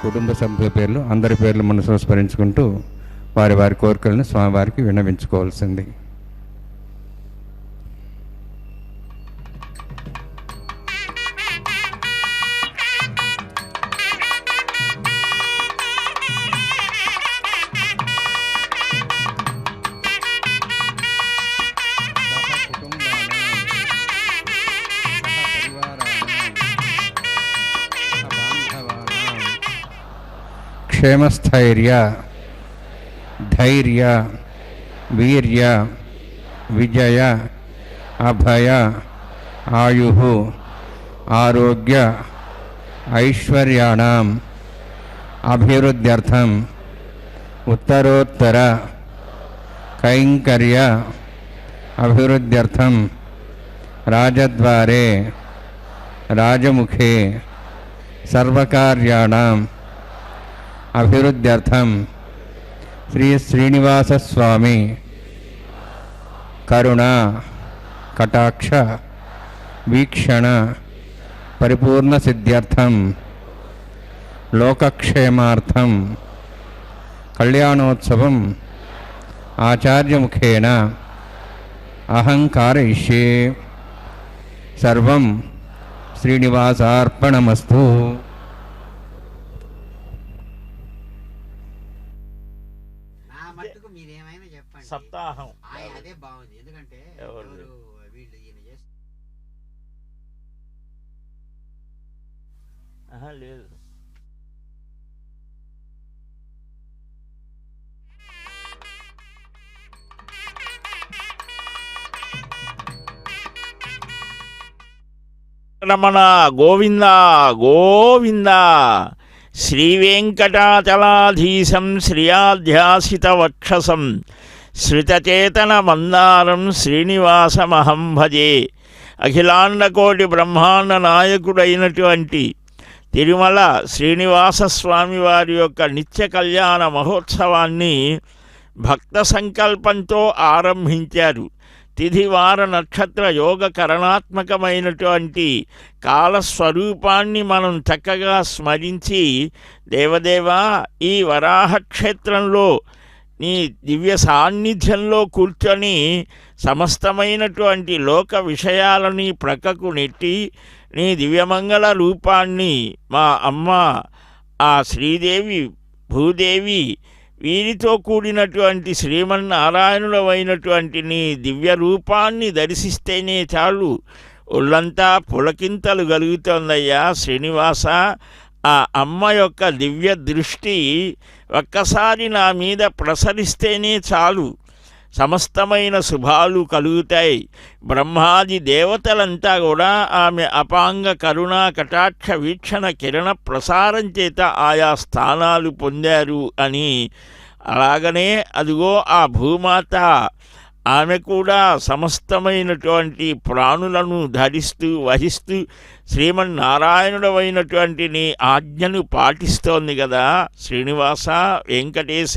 కుటుంబ సభ్యుల పేర్లు అందరి పేర్లు మనసులో స్మరించుకుంటూ వారి వారి కోరికలను స్వామివారికి విన్నవించుకోవాల్సింది. క్షేమస్థైర్య ధైర్య వీర్య విజయ అభయ ఆయు ఆరోగ్య ఐశ్వర్యాణం అభివృద్ధ్యర్థం ఉత్తరోత్తర కైంకర్య అభివృద్ధ్యర్థం రాజద్వారే రాజముఖే సర్వకార్యాణం అభివృద్ధ్యర్థం శ్రీ శ్రీనివాస స్వామి కరుణ కటాక్ష వీక్షణ పరిపూర్ణ సిద్ధ్యర్థం లోకక్షేమార్థం కళ్యాణోత్సవం ఆచార్యముఖేన అహంకారయిష్యే. సర్వం శ్రీనివాసార్పణమస్తు. సప్తాహం అదే బాగుంది. ఎందుకంటే వీళ్ళు ఈయన చేసి లేదు. రమణ గోవింద గోవింద. శ్రీవేంకటాచలాధీశం శ్రియాధ్యాసిత వక్షసం శ్రితచేతన మందారం శ్రీనివాసమహం భజే. అఖిలాండకోటి బ్రహ్మాండ నాయకుడైనటువంటి తిరుమల శ్రీనివాస స్వామి వారి యొక్క నిత్య కళ్యాణ మహోత్సవాన్ని భక్త సంకల్పంతో ఆరంభించారు. తిథివార నక్షత్ర యోగ కరణాత్మకమైనటువంటి కాలస్వరూపాన్ని మనం చక్కగా స్మరించి, దేవదేవా ఈ వరాహక్షేత్రంలో నీ దివ్య సాన్నిధ్యంలో కూర్చొని సమస్తమైనటువంటి లోక విషయాలని ప్రక్కకు నెట్టి నీ దివ్యమంగళ రూపాన్ని మా అమ్మ ఆ శ్రీదేవి భూదేవి వీరితో కూడినటువంటి శ్రీమన్నారాయణుడమైనటువంటి నీ దివ్య రూపాన్ని దర్శిస్తేనే చాలు ఒళ్ళంతా పులకింతలు కలుగుతోందయ్యా శ్రీనివాస. ఆ అమ్మ యొక్క దివ్య దృష్టి ఒక్కసారి నా మీద ప్రసరిస్తేనే చాలు సమస్తమైన శుభాలు కలుగుతాయి. బ్రహ్మాది దేవతలంతా కూడా ఆమె అపాంగ కరుణా కటాక్ష వీక్షణ కిరణ ప్రసారం చేత ఆయా స్థానాలు పొందారు అని. అలాగనే అదిగో ఆ భూమాత ఆమె కూడా సమస్తమైనటువంటి ప్రాణులను ధరిస్తూ వహిస్తూ శ్రీమన్నారాయణుడమైనటువంటి నీ ఆజ్ఞను పాటిస్తోంది కదా శ్రీనివాస వెంకటేశ.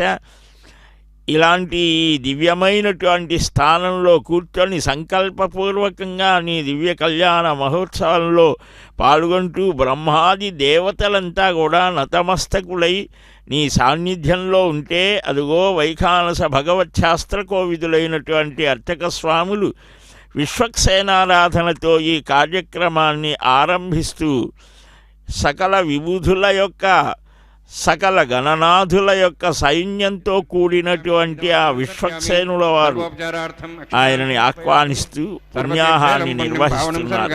ఇలాంటి దివ్యమైనటువంటి స్థానంలో కూర్చొని సంకల్పపూర్వకంగా నీ దివ్య కళ్యాణ మహోత్సవంలో పాల్గొంటూ బ్రహ్మాది దేవతలంతా కూడా నతమస్తకులై నీ సాన్నిధ్యంలో ఉంటే అదిగో వైఖానస భగవచ్ఛాస్త్ర కోవిదులైనటువంటి అర్చక స్వాములు విశ్వక్సేనారాధనతో ఈ కార్యక్రమాన్ని ఆరంభిస్తూ సకల విబుధుల యొక్క సకల గణనాథుల యొక్క సైన్యంతో కూడినటువంటి ఆ విశ్వక్సేనుల వారు ఆయనని ఆహ్వానిస్తూ పుణ్యాహాన్ని నిర్వహిస్తున్నారు.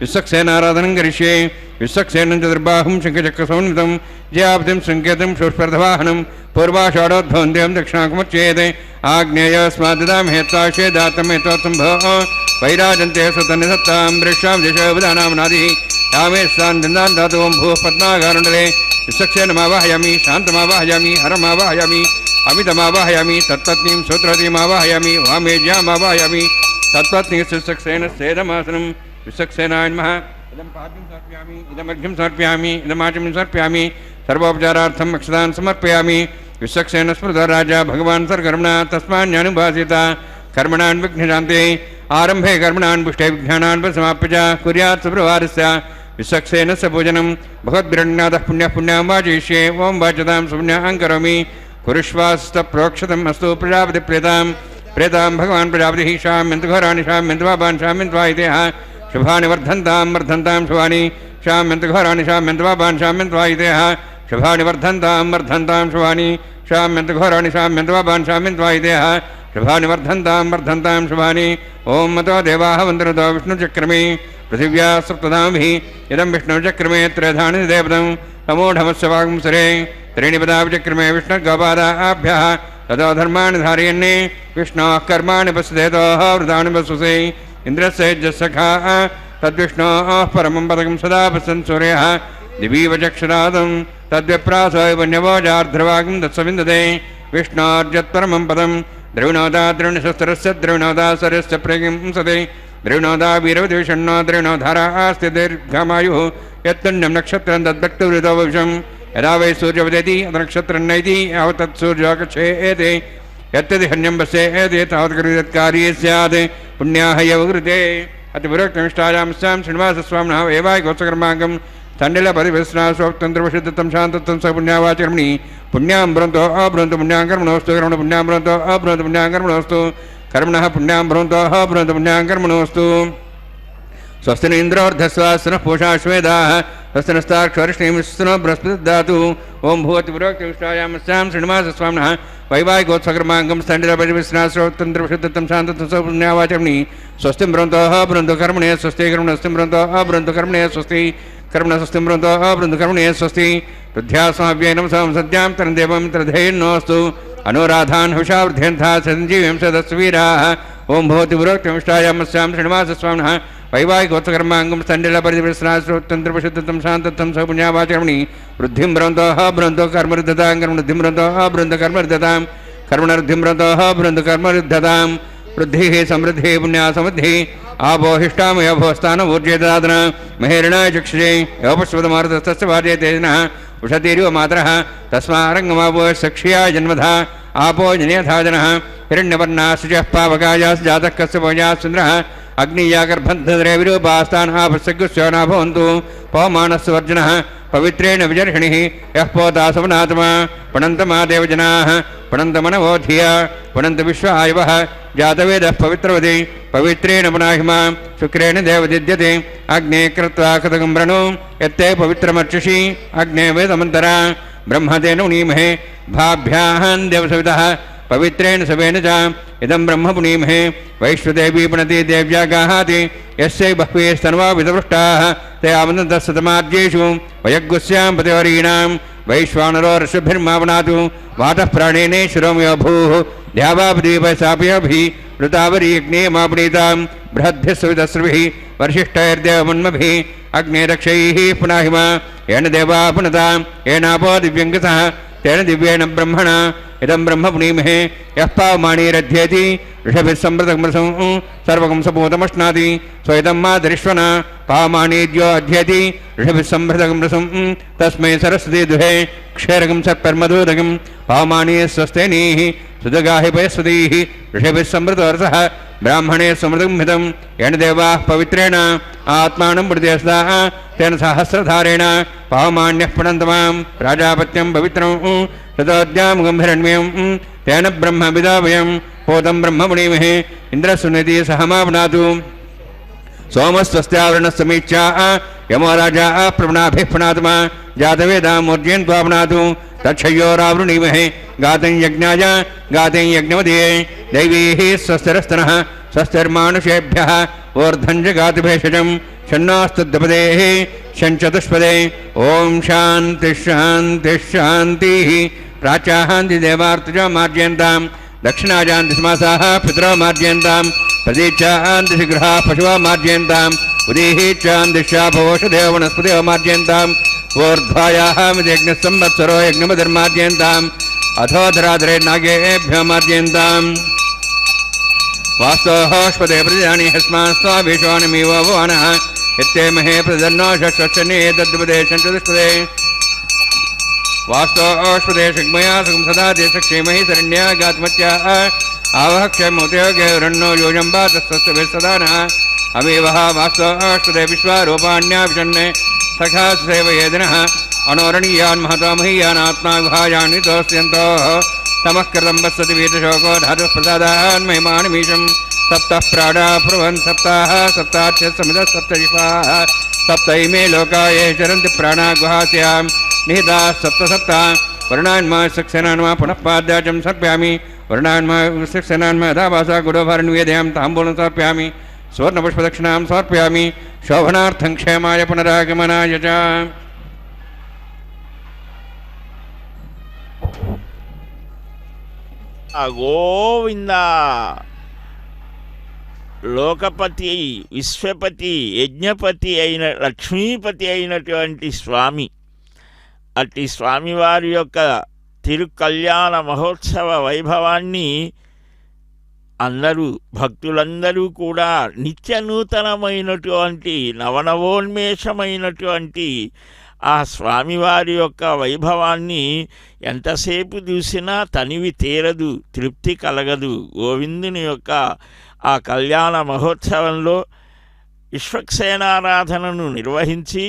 విశ్వక్సేనారాధనం కరిష్యే. విశ్వక్సేనం చతుర్బాహుం శంఖచక్రసమన్వితం జయాబ్దిం సంకేతం శోష్పర్ధవాహనం పూర్వాషాఢోద్భవం దేవం దక్షిణాకుమచ్చేదే ఆగ్నేయస్మాద్దామేత్తాశే దాతమేతోత్సంభవ వైరాజంతే సుతన్నిసత్తాం వృక్షాం దశోబుధానామనాది రామే స్థాన్ ధాతువం భూ పద్మాగారుండలే. విశ్వక్సేనమావాహయామి శాంతమావాహయామి హరమావాహయామి అమితమావాహయామి తత్పత్నీం సూత్రవతీమావాహయామి వామేజ్యామావాహయామి తత్పత్నీ విశ్వక్సేన సేదమాసనం. విశ్వక్సేనాయ నమః. ఇదం పాద్యం సమర్పయామి, ఇదమర్ఘ్యం సమర్పయామి, ఇదమాచమ్యం సమర్పయామి. సర్వోపచారార్థం అక్షతాన్ సమర్పయామి. విశ్వక్సేన స్మృత రాజా భగవాన్ సర్కర్మణ తస్మాన్యానుభాసిత కర్మణాన్ విఘ్నశాంతే आरंभे कर्मणान् पुष्टे विज्ञानान् समाप्य च कुर्यात् सुप्रभारस्य विश्वक्सेन स पूजनं भगवद्भिरण्णातः पुण्यः पुण्यां वाचयिष्ये ओं वाचतां सुपुण्यां करोमि कुरुष्वास्तप्रोक्षतम् अस्तु प्रजापति प्रेतां भगवान् प्रजापतिः शाम्यन्तु घोराणि शाम्यन्तु पापान् शाम्यन्तु वायुदेः शुभानि वर्धन्तां शुभानि शाम्यन्तु घोराणि शाम्यन्तु पापान् शाम्यन्तु वायुदेः शुभानि वर्धन्तां शुभानि शाम्यन्तु घोराणि शाम्यन्तु पापान् शाम्यन्तु वायुदेः शुभानि वर्धन्तां शुभानि ओं मतो देवाः वन्दनतो विष्णुचक्रमे पृथिव्या सप्तधाभिः इदं विष्णुचक्रमे त्रयधानि देवतं तमोढमस्य वागुंसरे त्रीणि पदाभिचक्रमे विष्णुर्गोपादाभ्यः ततो धर्माणि धारयन्ने विष्णोः कर्माणि पश्येतोः वृतानि पश्यसे इन्द्रस्य यज्ञसखा तद्विष्णोः परमं पदकं सदा पश्यन् सूर्यः दिवीवचक्षरादं तद्विप्रासोय वन्यवोजार्ध्रवागं दत्सविन्दते विष्णोर्यत्परमं पदं द्रविणोदा द्रविणशस्त्रस्य द्रविणोदा सरस्य प्रगिंसते द्रविणोदा वीरवतिषण्णो द्रविणोधारास्ति दीर्घमायुः यत्तुण्यं नक्षत्रं तद्भक्तवृतो भविष्यं यदा वै सूर्यवदेति नक्षत्रं नैति यावत् तत्सूर्योकक्षेते यत्तदिहन्यं पश्येते तावत् कृतत्कार्ये स्यात् पुण्याः यव कृते अतिपुरोक्तमिष्टायां स्यां श्रीनिवासस्वामिनः एवाय गोत्सकर्माङ्गं तण्डिलपरिवेशनास्वतन्त्रवशुद्धं शान्तत्वं स पुण्यावाचकर्मणि पुण्यां ब्रन्तो अब्रन्तो पुण्यां कर्मणोऽस्तु कर्मण पुण्यां ब्रन्तो अब्रन्तो पुण्यां कर्मणोऽस्तु कर्मणः पुण्यां ब्रन्तो अब्रन्तो पुण्यां कर्मणोऽस्तु स्वस्ति इन्द्रोर्धस्वास्नः पूषा श्वेदाः स्वस्ति नस्ताक्षरिष्णीमिस्नो बृहस्पतिर्ददातु ओं भूवतिपुरोक्तमिष्टायां स्यां श्रीनिवासस्वामिनः वैवाहिकोत्सकर्माङ्गं तण्डिलपरिवेशनास्वतन्त्रवशुद्धं शान्तत्वं स पुण्यावाचकर्मणि स्वस्ति ब्रन्तो अब्रन्तो कर्मणे स्वस्ति कर्मणस्ति ब्रन्तो अब्रन्तो कर्मणे स्वस्ति कर्मण स्वस्ति ब्रन्तो अब्रन्तो कर्मणे स्वस्ति रुद्ध्यास्माव्ययनं समं सद्यां तरन्देवं तरधेन्नोऽस्तु अनुराधान् हुषावृद्ध्यन्था सञ्जीव्यं सदस्वीराः ओं भवतिपुरोक्तमिष्टायां स्यां श्रीनिवासस्वामिनः वैवाहिकोत्सकर्माङ्गं तण्डिलपरिवेशनास्वतन्त्रवशुद्धं शान्तत्वं स पुण्यावाचकर्मणि वृद्धिं ब्रन्तोः ब्रन्तो कर्मरुद्धतां कर्मवृद्धिं ब्रन्तोः ब्रन्तो कर्मरुद्धतां कर्मणवृद्धिं ब्रन्तोः ब्रन्तो कर्मरुद्धतां वृद्धिः समृद्धिः पुण्या समृद्धिः आपोहिष्टामयो भोस्थानमूर्जेदादन महेरणाय चक्षुषे योपश्वतमारुतस्तस्य भार्ये तेजनः उषतीरिव मातरः तस्मारङ्गमापो सक्ष्याय जन्मधा आपो जनेथाजनः हिरण्यवर्णाः शुचः पावकायास् जातः कस्य भोजाः सुन्द्रः अग्नियागर्भन्धरे विरूपास्तान् आपस्यगुस्यो न भवन्तु पवमानस्य वर्जनः पवित्रेण विजर्षणिः यः पोता सवनात्मा पुनन्तमा देवजनाः पुनन्तमनवो धिया पुनन्त विश्वायवः जातवेदः पवित्रवति पवित्रेण पुनाहिमा शुक्रेण देवदिद्यते अग्ने कृत्वा कृतकं वृणु यत्ते पवित्रमर्चषि अग्ने वेदमन्तरा ब्रह्मतेन उनीमहे भाभ्यां देवसवितः पवित्रेण सवेन च इदं ब्रह्म पुनीमहे वैश्वदेवी पुनति देव्या गाहाति यस्यै बह्वे स्तन्वा विदवृष्टाः ते आवनन्तस्तमाद्येषु वयग्गुस्यां पतिवरीणां वैश्वानरो ऋषभिर्मावनातु वातः प्राणेने शिरोमयो भूः द्यावापदीपसापयभिः ऋतावरी अग्नेयमापणीतां बृहद्भिः सुविदस्रुभिः वर्षिष्ठैर्देवमन्मभिः अग्ने रक्षैः पुनाहिमा येन देवा पुनतां येनापो दिव्यङ्गसः तेन दिव्येन ब्रह्मणा इदं ब्रह्म पुनीमहे यः पावमाणीरध्येति ऋषभिः सम्प्रतमृसं सर्वकं सपूतमश्नाति स्वयं मातरिष्वना पावमाणीद्यो अध्येति ऋषभिः सम्भृतमृसं तस्मै सरस्वती दुहे क्षेरकं सत्पर्मदूदकं पावमाणी स्वस्तेनीः सुदगाहि पयस्वतीः ऋषभिः सम्भृतोरसः ब्राह्मणे समृतं हितं येन देवाः पवित्रेण आत्मानं प्रत्यस्ताः तेन सहस्रधारेण पावमान्यः पुनन्तमां प्राजापत्यं पवित्रं ततोद्यां गम्भीरण्यं तेन ब्रह्म विदावयं पोतं ब्रह्म पुनीमहे इन्द्रस्वनिति सहमावनातु सोमस्वस्त्यावरणसमीक्षा यमो राजा प्रवणाभिः पुनात्मा जातवेदामूर्जयन्त्वावनातु तच्छयोरावृणीमहे गातं यज्ञाय गातं यज्ञमदे दैवीः स्वस्तिरस्तनः स्वस्तिर्मानुषेभ्यः ऊर्ध्वं च गातुभेषजं षण्णास्तुद्पदेः षण्चतुष्पदे ॐ शान्तिः प्राच्याहान्ति देवार्तुजा मार्जयन्तां दक्षिणाजान्ति समासाः पितरो मार्जयन्तां प्रतीचान्ति शीघ्रः पशुवा मार्जयन्ताम् उदीः चान्दिशापोषदेव वनस्पतिव मार्जयन्ताम् ऊर्ध्वायाः यज्ञसंवत्सरो यज्ञमधिर्मार्जयन्ताम् अथोधराधरे नागेभ्यो मार्जयन्ताम् वास्तोःष्पदे प्रतिदानि हस्मान् स्वाभिषवाणमिव भुवनः यत्ते महे प्रदन्नो षष्ठने तद्पदे षण्चतुष्पदे वास्तोःष्पदे शग्मया सुखं सदा ते सक्षेमहि शरण्या गात्मत्याः आवह क्षयमुदयोगेरण्यो योजं वा तत्सस्य विसदानः अमीवः वास्तवस्तदे विश्वारूपाण्याभिषन्ने सखा सेवयेदिनः अनोरणीयान् महतो महीयानात्मा विभायान्वितोऽस्यन्तोः तमः कृतं वत्सति वीतशोको धातुः प्रसादान् महिमानिमीशं सप्तः प्राणा ब्रुवन् सप्ताः सप्ताच्यसमिदः सप्तजिह्वाः सप्त इमे लोका ये चरन्ति प्राणा गुहास्यां निहिताः सप्तसप्ता वर्णान्मा सक्सेनान्मा पुनः पाद्याचं सर्पयामि वर्णान्मा सक्सेनान्मा यथा वासा गुडोभारनिवेदयां ताम्बूलं समर्पयामि सुवर्णपुष्पदक्षिणां समर्पयामि शोभनार्थं क्षेमाय पुनरागमनाय च గోవింద. లోకపతి, విశ్వపతి, యజ్ఞపతి అయిన లక్ష్మీపతి అయినటువంటి స్వామి, అట్టి స్వామివారి యొక్క తిరుకల్యాణ మహోత్సవ వైభవాన్ని భక్తులందరూ కూడా నిత్య నూతనమైనటువంటి నవనవోన్మేషమైనటువంటి ఆ స్వామివారి యొక్క వైభవాన్ని ఎంతసేపు చూసినా తనివి తీరదు, తృప్తి కలగదు. గోవిందుని యొక్క ఆ కళ్యాణ మహోత్సవంలో విశ్వక్సేనారాధనను నిర్వహించి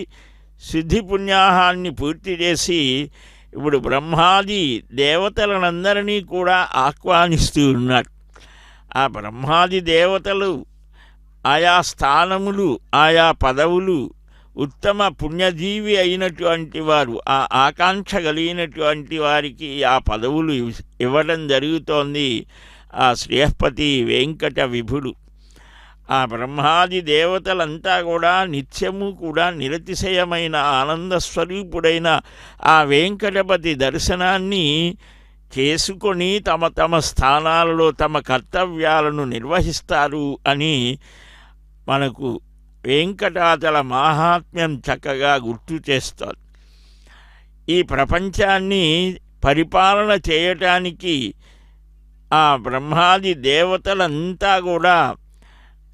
సిద్ధి పుణ్యాహాన్ని పూర్తి చేసి ఇప్పుడు బ్రహ్మాది దేవతలనందరినీ కూడా ఆహ్వానిస్తూ ఉన్నారు. ఆ బ్రహ్మాది దేవతలు ఆయా స్థానములు, ఆయా పదవులు, ఉత్తమ పుణ్యజీవి అయినటువంటి వారు, ఆ ఆకాంక్ష కలిగినటువంటి వారికి ఆ పదవులు ఇవ్వడం జరుగుతోంది ఆ శ్రేయస్పతి వెంకట విభుడు. ఆ బ్రహ్మాది దేవతలంతా కూడా నిత్యము కూడా నిరతిశయమైన ఆనందస్వరూపుడైన ఆ వెంకటపతి దర్శనాన్ని చేసుకొని తమ తమ స్థానాలలో తమ కర్తవ్యాలను నిర్వహిస్తారు అని మనకు వెంకటాచల మాహాత్మ్యం చక్కగా గుర్తు చేస్తారు. ఈ ప్రపంచాన్ని పరిపాలన చేయటానికి ఆ బ్రహ్మాది దేవతలంతా కూడా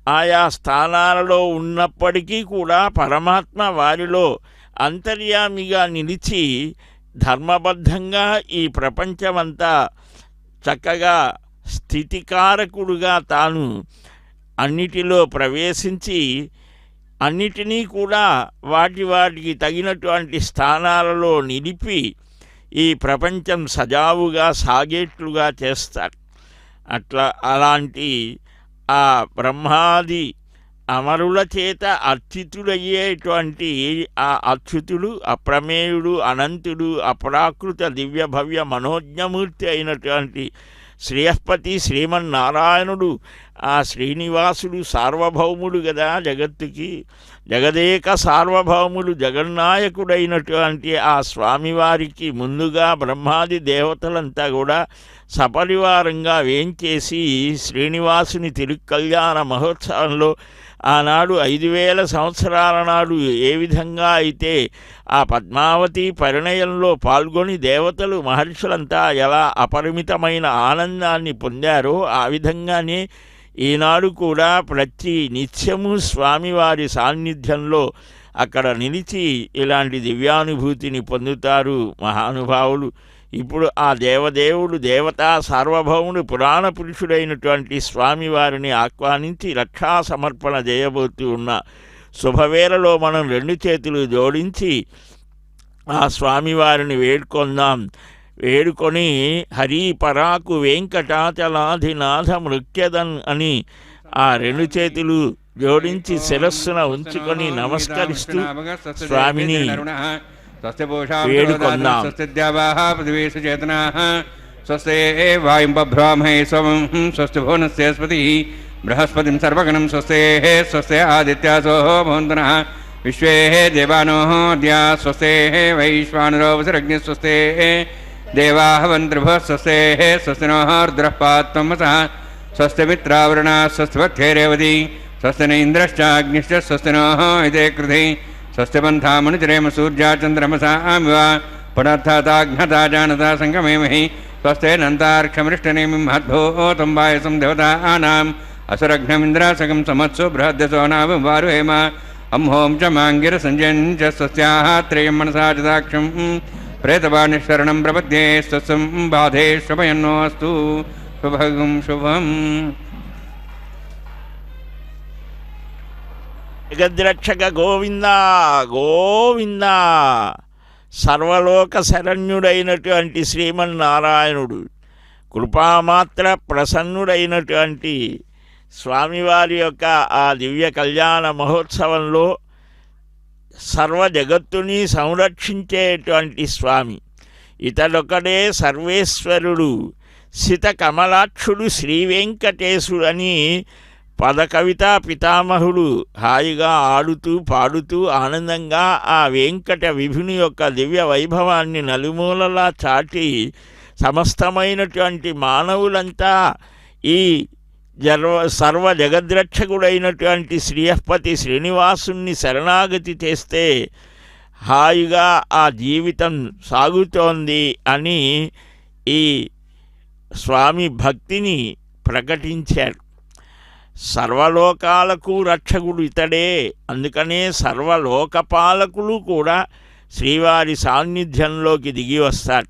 ఆయా స్థానాలలో ఉన్నప్పటికీ కూడా పరమాత్మ వారిలో అంతర్యామిగా నిలిచి ధర్మబద్ధంగా ఈ ప్రపంచమంతా చక్కగా స్థితికారకుడుగా తాను అన్నిటిలో ప్రవేశించి అన్నిటినీ కూడా వాటికి తగినటువంటి స్థానాలలో నిలిపి ఈ ప్రపంచం సజావుగా సాగేట్లుగా చేస్తారు. అలాంటి ఆ బ్రహ్మాది అమరుల చేత అర్చితుడయ్యేటువంటి ఆ అచ్యుతుడు, అప్రమేయుడు, అనంతుడు, అప్రాకృత దివ్య భవ్య మనోజ్ఞమూర్తి అయినటువంటి శ్రేయస్పతి శ్రీమన్నారాయణుడు, ఆ శ్రీనివాసుడు సార్వభౌముడు కదా జగత్తుకి. జగదేక సార్వభౌముడు జగన్నాయకుడైనటువంటి ఆ స్వామివారికి ముందుగా బ్రహ్మాది దేవతలంతా కూడా సపరివారంగా వేంచేసి శ్రీనివాసుని తిరుకల్యాణ మహోత్సవంలో ఆనాడు 5000 సంవత్సరాల నాడు ఏ విధంగా అయితే ఆ పద్మావతి పరిణయంలో పాల్గొని దేవతలు మహర్షులంతా ఎలా అపరిమితమైన ఆనందాన్ని పొందారో ఆ విధంగానే ఈనాడు కూడా ప్రతి నిత్యము స్వామివారి సాన్నిధ్యంలో అక్కడ నిలిచి ఇలాంటి దివ్యానుభూతిని పొందుతారు మహానుభావులు. ఇప్పుడు ఆ దేవదేవుడు, దేవతా సార్వభౌముడు, పురాణ పురుషుడైనటువంటి స్వామివారిని ఆహ్వానించి రక్షా సమర్పణ చేయబోతూ ఉన్న శుభవేళలో మనం 2 చేతులు జోడించి ఆ స్వామివారిని వేడుకొని హరి పరాకు వెంకటాచలాధినాథ మృక్యదన్ అని ఆ 2 చేతులు జోడించి శిరస్సున ఉంచుకొని నమస్కరిస్తూ స్వామిని వేడుకొందాం. పృథివీసు చేతనాః స్వస్తే వాయుం బభ్రామహే సోమం స్వస్తి భువనస్పతి బృహస్పతిం సర్వగణం స్వస్తే స్వస్తే ఆదిత్యాసో భవంతునః విశ్వే దేవానో అద్య స్వస్తే వైశ్వానరో వసురగ్ని స్వస్తే దేవాః వంతృభుః స్వస్తే స్వస్తి నో రుద్రః పాత్వమసః స్వస్తి మిత్రావరుణా స్వస్తి భక్తేరేవతి స్వస్తి న ఇంద్రశ్చాగ్నిశ్చ స్వస్తి నో ఇదే కృధి స్వస్తి పంథామనుచరేమ సూర్యా చంద్రమసామివ పునర్థాతాఘ్నతా జానతా సంగమేమహి స్వస్తేనంతార్క్షమృష్టనేమి మహద్భూతం వాయసం దేవతానాం అసురఘ్నమింద్రాసకం సమత్సు బృహద్దసో నామవారుహేమ అంహోం చ మాంగిర సంజయం చ స్వస్యాః త్రయం మనసా చదాక్షం ప్రేతవాణిశరణం ప్రపద్యే స్వస్సం బాధే శ్రమయన్నో అస్తు శుభగం శుభం. జగద్రక్షక గోవింద గోవింద. సర్వలోక శరణ్యుడైనటువంటి శ్రీమన్నారాయణుడు, కృపామాత్ర ప్రసన్నుడైనటువంటి స్వామివారి యొక్క ఆ దివ్య కళ్యాణ మహోత్సవంలో సర్వ జగత్తుని సంరక్షించేటువంటి స్వామి. ఇతడొకడే సర్వేశ్వరుడు, సిత కమలాక్షుడు శ్రీ వెంకటేశుడు అని పదకవితా పితామహుడు హాయిగా ఆడుతూ పాడుతూ ఆనందంగా ఆ వెంకట విభుని యొక్క దివ్య వైభవాన్ని నలుమూలలా చాటి సమస్తమైనటువంటి మానవులంతా ఈ సర్వ జగద్రక్షకుడైనటువంటి శ్రీయపతి శ్రీనివాసుని శరణాగతి చేస్తే హాయిగా ఆ జీవితం సాగుతోంది అని ఈ స్వామి భక్తిని ప్రకటించాడు. సర్వలోకాలకు రక్షకుడు ఇతడే. అందుకనే సర్వలోకపాలకులు కూడా శ్రీవారి సాన్నిధ్యంలోకి దిగి వస్తారు.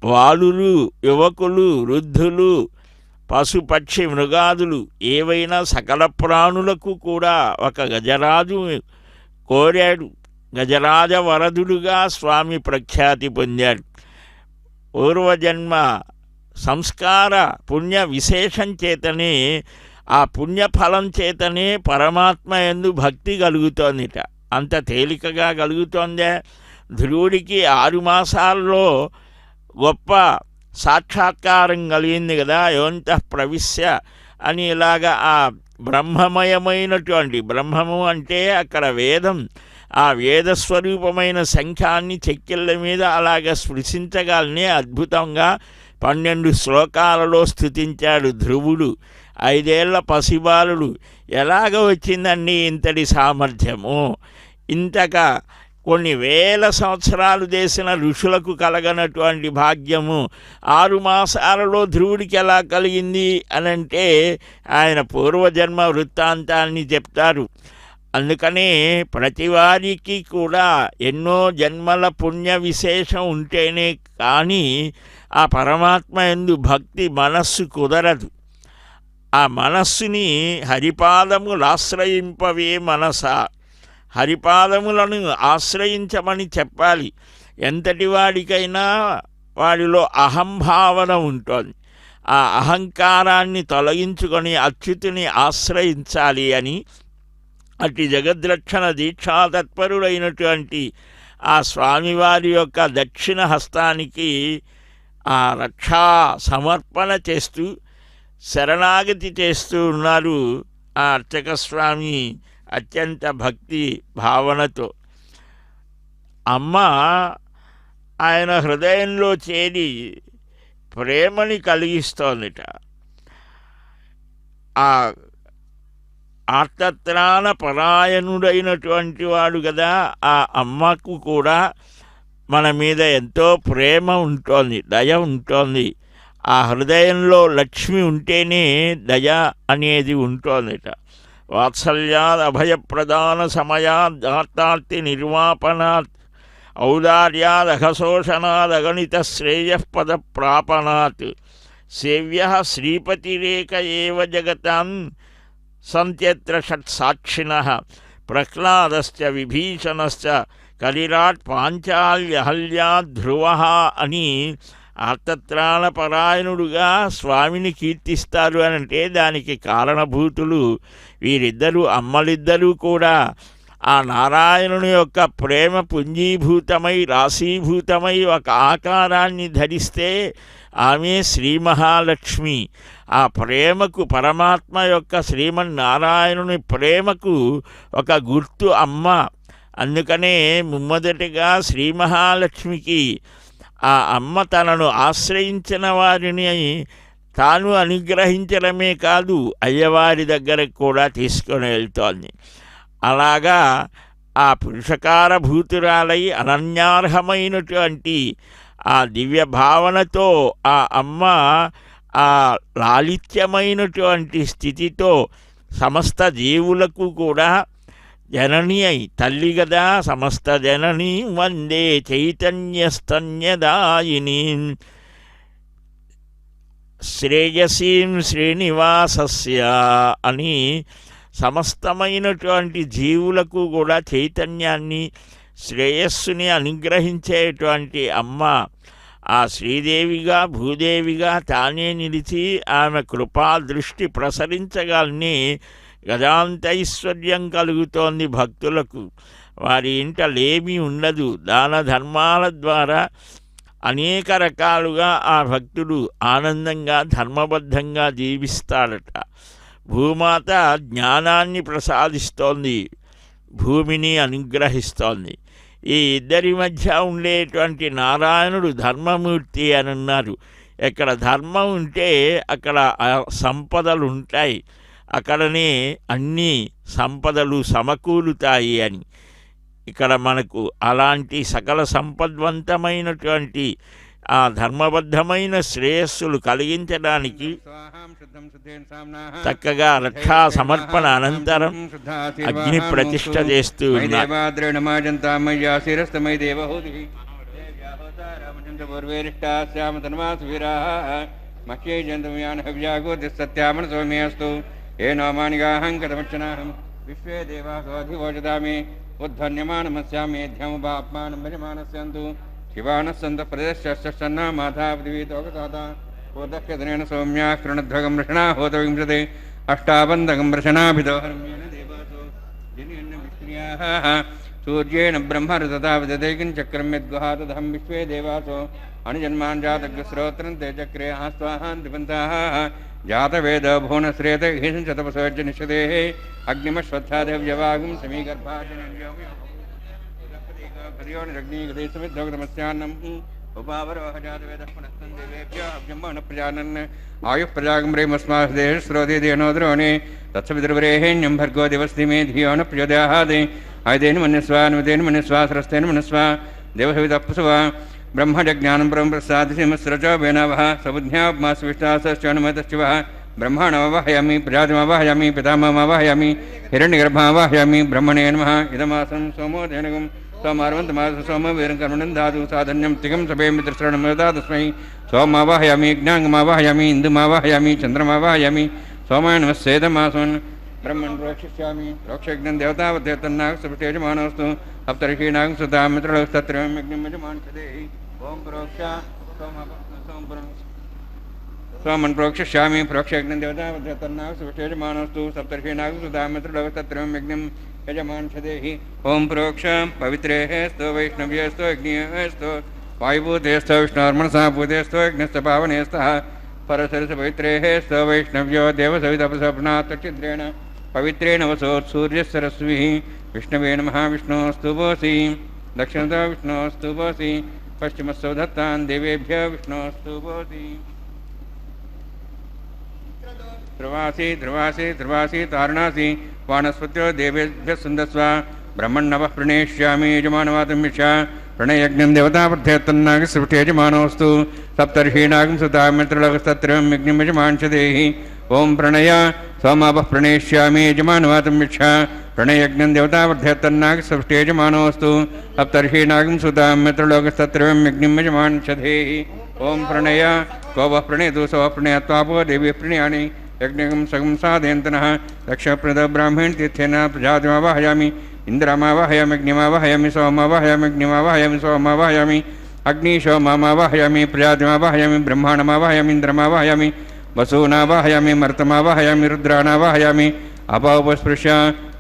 బాలురు, యువకులు, వృద్ధులు, పశుపక్షి మృగాదులు ఏవైనా సకల ప్రాణులకు కూడా ఒక గజరాజు కోరాడు. గజరాజ వరదుడుగా స్వామి ప్రఖ్యాతి పొందాడు. పూర్వజన్మ సంస్కార పుణ్య విశేషం చేతనే, ఆ పుణ్యఫలం చేతనే పరమాత్మ యందు భక్తి కలుగుతోందిట. అంత తేలికగా కలుగుతోందే. ధ్రువుడికి 6 మాసాల్లో గొప్ప సాక్షాత్కారం కలిగింది కదా. యోంతః ప్రవిశ్య అని ఇలాగా ఆ బ్రహ్మమయమైనటువంటి, బ్రహ్మము అంటే అక్కడ వేదం, ఆ వేదస్వరూపమైన శంఖాన్ని చెక్కిళ్ళ మీద అలాగ స్పృశించగానే అద్భుతంగా 12 శ్లోకాలలో స్తుతించాడు ధ్రువుడు. 5 ఏళ్ల పసిబాలుడు. ఎలాగ వచ్చిందండి ఇంతటి సామర్థ్యము? ఇంతగా కొన్ని వేల సంవత్సరాలు చేసిన ఋషులకు కలగనటువంటి భాగ్యము 6 మాసాలలో ధ్రువుడికి ఎలా కలిగింది అనంటే ఆయన పూర్వజన్మ వృత్తాంతాన్ని చెప్తారు. అందుకనే ప్రతివారికి కూడా ఎన్నో జన్మల పుణ్య విశేషం ఉంటేనే కానీ ఆ పరమాత్మ యందు భక్తి మనస్సు కుదరదు. ఆ మనస్సుని హరిపాదములాశ్రయింపవే మనసా, హరిపాదములను ఆశ్రయించమని చెప్పాలి. ఎంతటి వాడికైనా వాడిలో అహంభావన ఉంటుంది. ఆ అహంకారాన్ని తొలగించుకొని అచ్యుతుని ఆశ్రయించాలి అని అట్టి జగద్రక్షణ దీక్షాతత్పరుడైనటువంటి ఆ స్వామివారి యొక్క దక్షిణ హస్తానికి ఆ రక్షా సమర్పణ చేస్తూ శరణాగతి చేస్తూ ఉన్నారు ఆ అర్చక స్వామి అత్యంత భక్తి భావనతో. అమ్మ ఆయన హృదయంలో చేరి ప్రేమని కలిగిస్తోందిట. ఆ ఆర్తత్రాణ పరాయణుడైనటువంటి వాడు కదా, ఆ అమ్మకు కూడా మన మీద ఎంతో ప్రేమ ఉంటోంది, దయ ఉంటోంది. ఆ హృదయంలో లక్ష్మి ఉంటేనే దయ అనేది ఉంటోందిట. వాత్సల్యాద్ అభయప్రదాన సమయాద్ దాతార్తి నిర్వాపనాత్ ఔదార్యాద్ అఘశోషణాద్ అగణిత శ్రేయఃపద ప్రాపణాత్ సేవ్యః శ్రీపతిరేక ఏవ జగతాన్ సంత్యత్ర షట్సాక్షిణః ప్రహ్లాదశ్చ విభీషణశ్చ కలిరాట్ పాంచాల్యహల్యా ధ్రువః అని ఆర్తత్రాణపరాయణుడుగా స్వామిని కీర్తిస్తారు అని అంటే దానికి కారణభూతులు వీరిద్దరూ అమ్మలిద్దరూ కూడా ఆ నారాయణుని యొక్క ప్రేమ పుంజీభూతమై రాశీభూతమై ఒక ఆకారాన్ని ధరిస్తే ఆమె శ్రీ మహాలక్ష్మి. ఆ ప్రేమకు, పరమాత్మ యొక్క శ్రీమన్నారాయణుని ప్రేమకు ఒక గుర్తు అమ్మ. అందుకనే ముమ్మొదటిగా శ్రీ మహాలక్ష్మికి ఆ అమ్మ తనను ఆశ్రయించిన వారిని తాను అనుగ్రహించడమే కాదు అయ్యవారి దగ్గరకు కూడా తీసుకొని వెళ్తోంది. అలాగా ఆ పురుషకారభూతురాలై అనన్యార్హమైనటువంటి ఆ దివ్య భావనతో ఆ అమ్మ ఆ లాలిత్యమైనటువంటి స్థితితో సమస్త జీవులకు కూడా జనని అయి, తల్లి గదా సమస్త జనని వందే చైతన్యస్తన్యదాయిని. శ్రేయసీం శ్రీనివాసస్య అని సమస్తమైనటువంటి జీవులకు కూడా చైతన్యాన్ని శ్రేయస్సుని అనుగ్రహించేటువంటి అమ్మ ఆ శ్రీదేవిగా భూదేవిగా తానే నిలిచి ఆమె కృపా దృష్టి ప్రసరించగానే గజాంతైశ్వర్యం కలుగుతోంది భక్తులకు. వారి ఇంట లేమి ఉండదు. దాన ధర్మాల ద్వారా అనేక రకాలుగా ఆ భక్తుడు ఆనందంగా ధర్మబద్ధంగా జీవిస్తాడట. భూమాత జ్ఞానాన్ని ప్రసాదిస్తోంది, భూమిని అనుగ్రహిస్తోంది. ఈ ఇద్దరి మధ్య ఉండేటువంటి నారాయణుడు ధర్మమూర్తి అని అన్నారు. ఎక్కడ ధర్మం ఉంటే అక్కడ సంపదలు ఉంటాయి, అక్కడనే అన్ని సంపదలు సమకూలుతాయి అని. ఇక్కడ మనకు అలాంటి సకల సంపద్వంతమైనటువంటి ఆ ధర్మబద్ధమైన శ్రేయస్సులు కలిగించడానికి చక్కగా రక్షా సమర్పణ అనంతరం అగ్ని ప్రతిష్ఠ చేస్తూ ఉన్నారు. ఏ నోమానిగాహం కథమచ్చనాహం విశ్వే దేవాసోధివోచదామి ఉద్ధన్యమానమస్యామేధ్యముపాప్మానం భజమానస్యంతు శివానస్సంత ప్రదర్శన్న మాతా పృథివీతోకసాత కోదక్షదనేన సౌమ్యా కృణధ్వగం వృషణా హోత వింశతే అష్టాబంధకం వృషణాభిదోహర్మ్యేన దేవాసో జనేన విష్ణ్యాః సూర్యేణ బ్రహ్మరుతతా విదతైకిం చక్రం యద్గుహాతదహం విశ్వే దేవాసో అనుజన్మాన్ జాతగ్రశ్రోత్రం తే చక్రే ఆస్వాహాన్ త్రిపంథాః జాతవేద భువనశ్రేత హీసం శతపసోజ్య నిషదే అగ్నిమశ్వత్థాదేవ్యవాగం సమీగర్భాజనగ్నీగృతమస్యాన్నం ఉపావరోహజాతవేద పునః దేవేభ్యో అభ్యమ్మన ప్రజానన్ ఆయుః ప్రజాగమ్రేమస్మాదేహ శ్రోదేదేనోద్రోణే తత్సవిదుర్వరేహేణ్యం భర్గో దివస్తి మే ధియో న ప్రచోదయాద్ ఆయుధేన మన్యస్వా అనుదేన మన్యస్వా సరస్తేన మన్యస్వా దేవసవితప్సువా బ్రహ్మజ్ఞానం బ్రహ్మ ప్రసాదిమస్రచో వేనవః సబుద్ధ్యామాస్విష్టాశ్చనుమతశ్చివः బ్రహ్మాణమవాహయామి ప్రజాతిమవాహయామి పితామహమవాహయామి హిరణ్యగర్భమవాహయామి బ్రహ్మణే నమః ఇదమాసం సోమో ధేనగం సోమార్వంతమాస సోమ వీరం కర్మణం దాదు సాధన్యం తిగం సభే మిత్రశ్రవణమదా తస్మై సోమవాహయామి యజ్ఞాంగమవాహయామి ఇందుమవాహయామి చంద్రమవాహయామి సోమాయ నమస్సేదమాసన్ బ్రహ్మణ్ ప్రోక్షిష్యామి ప్రోక్షయజ్ఞం దేవతావదేవతన్నాగ సుభేజమానోస్తు సప్తర్షీణాగం సుతాం మిత్రులస్తత్రం యజ్ఞం యజమానదే ఓం ప్రోక్ష సోమన్ ప్రోక్షిష్యామి ప్రోక్షయజ్ఞం దేవతావదేవతన్నాగ సుభేజమానోస్తు సప్తర్షీణాగం సుతాం మిత్రులస్తత్రం యజ్ఞం యజమానదే ఓం ప్రోక్ష పవిత్రేః sto వైష్ణవ్యేస్తో యజ్ఞేస్తో వాయుభూతేస్తో విష్ణోర్మనసా భూతేస్తో యజ్ఞస్త పావనేస్తః పరసరస పవిత్రేః sto వైష్ణవ్యో దేవసవితపసప్నాతచిద్రేణ పవిత్రేణ వసోత్సూర్యసరస్విః విష్ణవే నమః విష్ణోస్తు భోసి దక్షిణతో విష్ణోస్తు భోసి పశ్చిమస్తో దత్తాన్ దేవేభ్యో విష్ణోస్తు భోసి ధ్రువాసి ధ్రువాసి ధ్రువాసి తారుణాసి వానస్పత్యో దేవేభ్యः సుందస్వ బ్రహ్మణ్ణవః ప్రణేష్యామి యజమానవాతం మిష ప్రణయజ్ఞం దేవతాపర్థ్యతన్నాగస్పృష్టేజమానోస్తు సప్తర్షీణాగం సుతామిత్రులగస్తత్రం యజ్ఞం యజమాంశదేహి ఓం ప్రణయ సోమాపః ప్రణేష్యామి యజమానవాతం మిష ప్రణయజ్ఞం దేవతాపర్థ్యతన్నాగస్పృష్టేజమానోస్తు సప్తర్షీణాగం సుతామిత్రులగస్తత్రం యజ్ఞం యజమాంశదేహి ఓం ప్రణయ కోవః ప్రణేతు సోః ప్రణయత్వాపో దేవి ప్రణయాని యజ్ఞం సగం సాధయంతనః దక్షప్రద బ్రాహ్మణ తీర్థేన ప్రజాతిమవాహయామి ఇంద్రమావాహయామి అగ్నిమావాహయామి సోమవాహయామి అగ్నిమావాహయామి సోమవాహయామి అగ్నిశోమమావాహయామి ప్రజాతిమవాహయామి బ్రహ్మాణమావాహయామి ఇంద్రమావాహయామి వసూనావాహయామి మర్తమావాహయామి రుద్రానావాహయామి అపాపస్పృశ్య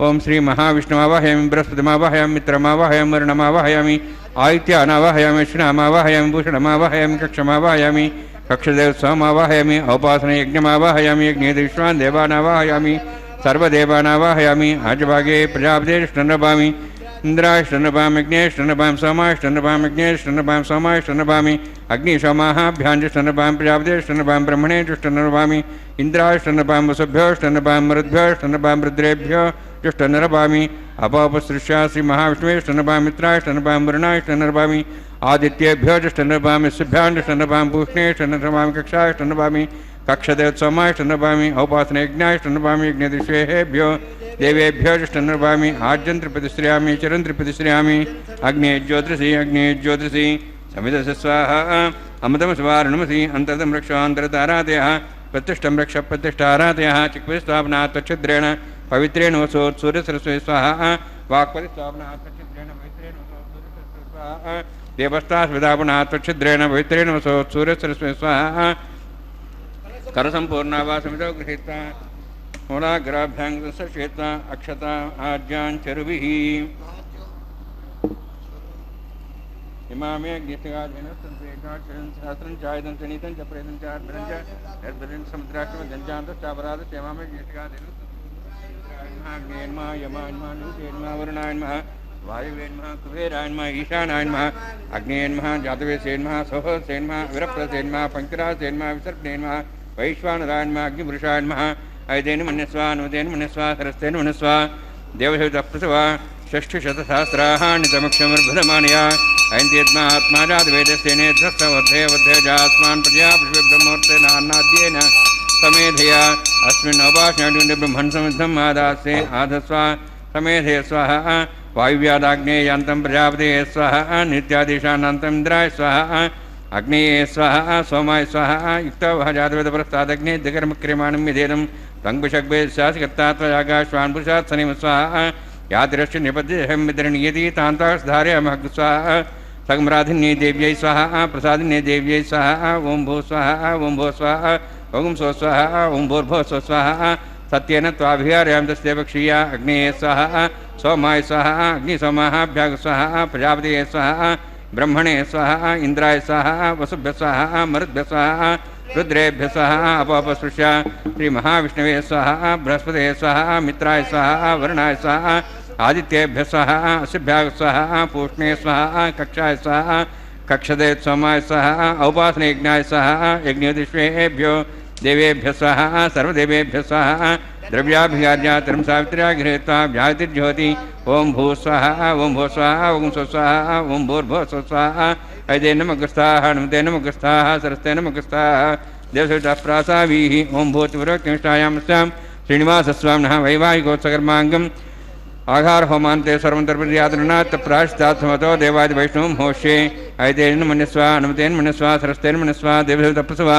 ఓం శ్రీ మహావిష్ణుమావాహయామి బృహస్పతిమావాహయామి మిత్రమావాహయామి వరుణమావాహయామి ఆదిత్యానావాహయామి శ్రీనామావాహయామి భూషణమావాహయామి కక్షమావాహయామి కక్షదేవస్వామావాహయామి ఔపాసన యజ్ఞమావాహయామి యజ్ఞేత విశ్వాన్ దేవానావాహయామి సర్వదేవానావాహయామి ఆజభాగే ప్రజాపతిష్ఠనభామి ఇంద్రాష్ఠనభామి యజ్ఞేష్ఠనభామి సోమాష్ఠనభామి యజ్ఞేష్ఠనభామి సోమాష్ఠనభామి అగ్నిశోమాభ్యాంజష్ఠనభామి ప్రజాపతిష్ఠనభామి బ్రహ్మణేష్ఠనభామి ఇంద్రాష్ఠనభామి వసుభ్యోష్ఠనభామి మరుద్భ్యోష్ఠనభామి రుద్రేభ్యో जुष्टनरभामि अपापसृष्या श्री महाविष्णुष्टनभामि मित्राष्टनभामि वरुणाष्टनरभामि आदित्येभ्यो जुष्टनरभामि शुभ्याण्डष्टनभामि पूष्णेष्टनरभामि कक्षाष्टनभामि कक्षदेवत्समाष्टनभामि औपासनयज्ञाष्टनभामि यज्ञदिशेभ्यो देवेभ्यो जुष्टनरभामि आज्यन्त्रिप्रतिश्रयामि चरन्त्रिप्रतिश्रयामि अग्ने ज्योतिषि समिदस्य स्वाहा अमृतम सुवारणमसी अंतरतम रक्षांतरतारादयः प्रतिष्ठं रक्ष प्रतिष्ठारादयः चिक्विस्थापनात् तच्छिद्रेण पवित्रेण वसोत् सूर्यसरस्वती स्वाहा वाक्पतिस्थापनात् तच्छिद्रेण पवित्रेण वसोत् सूर्यसरस्वती स्वाहा देवस्तास्विदापनात् तच्छिद्रेण पवित्रेण वसोत् सूर्यसरस्वती स्वाहा करसम्पूर्णावासमितो गृहीत्वा मूलाग्राभ्यां सशेत्वा अक्षता आज्ञाञ्चरुभिः इमामे अग्निष्ठगाधेन सहस्रं चायदं च नीतं च प्रेतं च अर्भरं च यद्भरं समुद्राक्षं गञ्जान्तश्चापराधश्च इमामे अग्निष्ठगाधेन अग्नेन्मः यमान्मः नूतेन्मः वरुणान्मः वायुवेन्मः कुबेरान्मः ईशानान्मः अग्नेन्मः जातवेसेन्मः सोहसेन्मः विरप्रसेन्मः पङ्करासेन्मः विसर्गेन्मः वैश्वानरान्मः अग्निपुरुषान्मः ऐदेन मन्यस्वा अनुदेन मन्यस्वा सरस्तेन मन्यस्वा देवशतप्रसवा षष्ठशतसहस्राणितमक्षमर्भुतमानया ऐन्द्येत्मा आत्मा जातवेदस्तेनेध्वस्तवद्धेवद्धेजास्मान् प्रजापतिब्रह्मोर्तेनान्नाद्येन समेधया अस्मिन् अवभाषणाढ्युण्डे ब्रह्मन् समिद्धम् आदास्ये आधस्वा समेधय स्वाहा वायुव्यादाग्नेयान्तं प्रजापते स्वाहा नित्यादेशानान्तम् इन्द्राय स्वाहा अग्नेये स्वाहा सोमाय स्वाहा युक्तवः जातवेदपरस्तादग्ने दिगर्मक्रियमाणं यथेदं तङ्गुशग्भे शासिकत्तात्वजागाश्वान् पुरुषात् सनिम स्वाहा यातिरश्च निपद्यहं विदरणीयति तान्तास्धारयामः स्वाहा सगमराधिन्ये देव्यै स्वाहा प्रसादिन्ये देव्यै स्वाहा ओं भो स्वाहा ओं भो स्वाहा ओं सो स्वाहा ओं भूर्भो स्व स्वाहा सत्येन त्वाभिहारयां तस्य पक्षीया अग्नेये स्वाहा सोमाय स्वाहा अग्निसोमाभ्याग स्वाहा प्रजापतये स्वाहा ब्रह्मणे स्वाहा इंद्राय स्वाहा वसुभ्य स्वाहा मरुद्भ्य स्वाहा रुद्रेभ्य स्वाहा अपस्पृश्य श्री महाविष्णवे स्वाहा बृहस्पते स्वाहा मित्राय स्वाहा वरुणाय स्वाहा आदित्येभ्य स्वाहा असिभ्याग स्वाहा पूष्णे स्वाहा कक्षाय स्वाहा कक्षदे सोमाय स्वाहा औपासने यज्ञाय स्वाहा यज्ञोदिष्वेभ्यो देवेभ्य स्वाहा सर्वदेवेभ्य स्वाहा द्रव्याभिगार्या तिरं सावित्र्या गृहीत्वा व्याहतिर्ज्योति ओं भू स्वाहा ओं भो स्वाहा ओं स्व स्वाहा ओं भूर्भो स्व स्वाहा ऐदे नमगस्थाः नमते नमगस्थाः सरस्ते नमगस्थाः देवसविताप्रासावीः ओं भूतिपूर्वक्निष्ठायां स्यां श्रीनिवासस्वामिनः वैवाहिकोत्सकर्माङ्गम् आघार होमान्ते सर्वन्तर्प्रतियातृणात् प्राश्चात् समतो देवादि वैष्णवं होष्ये ऐतेन मन्यस्वा नमतेन मन्यस्वा सरस्तेन मन्यस्वा देवसवितप्रसवा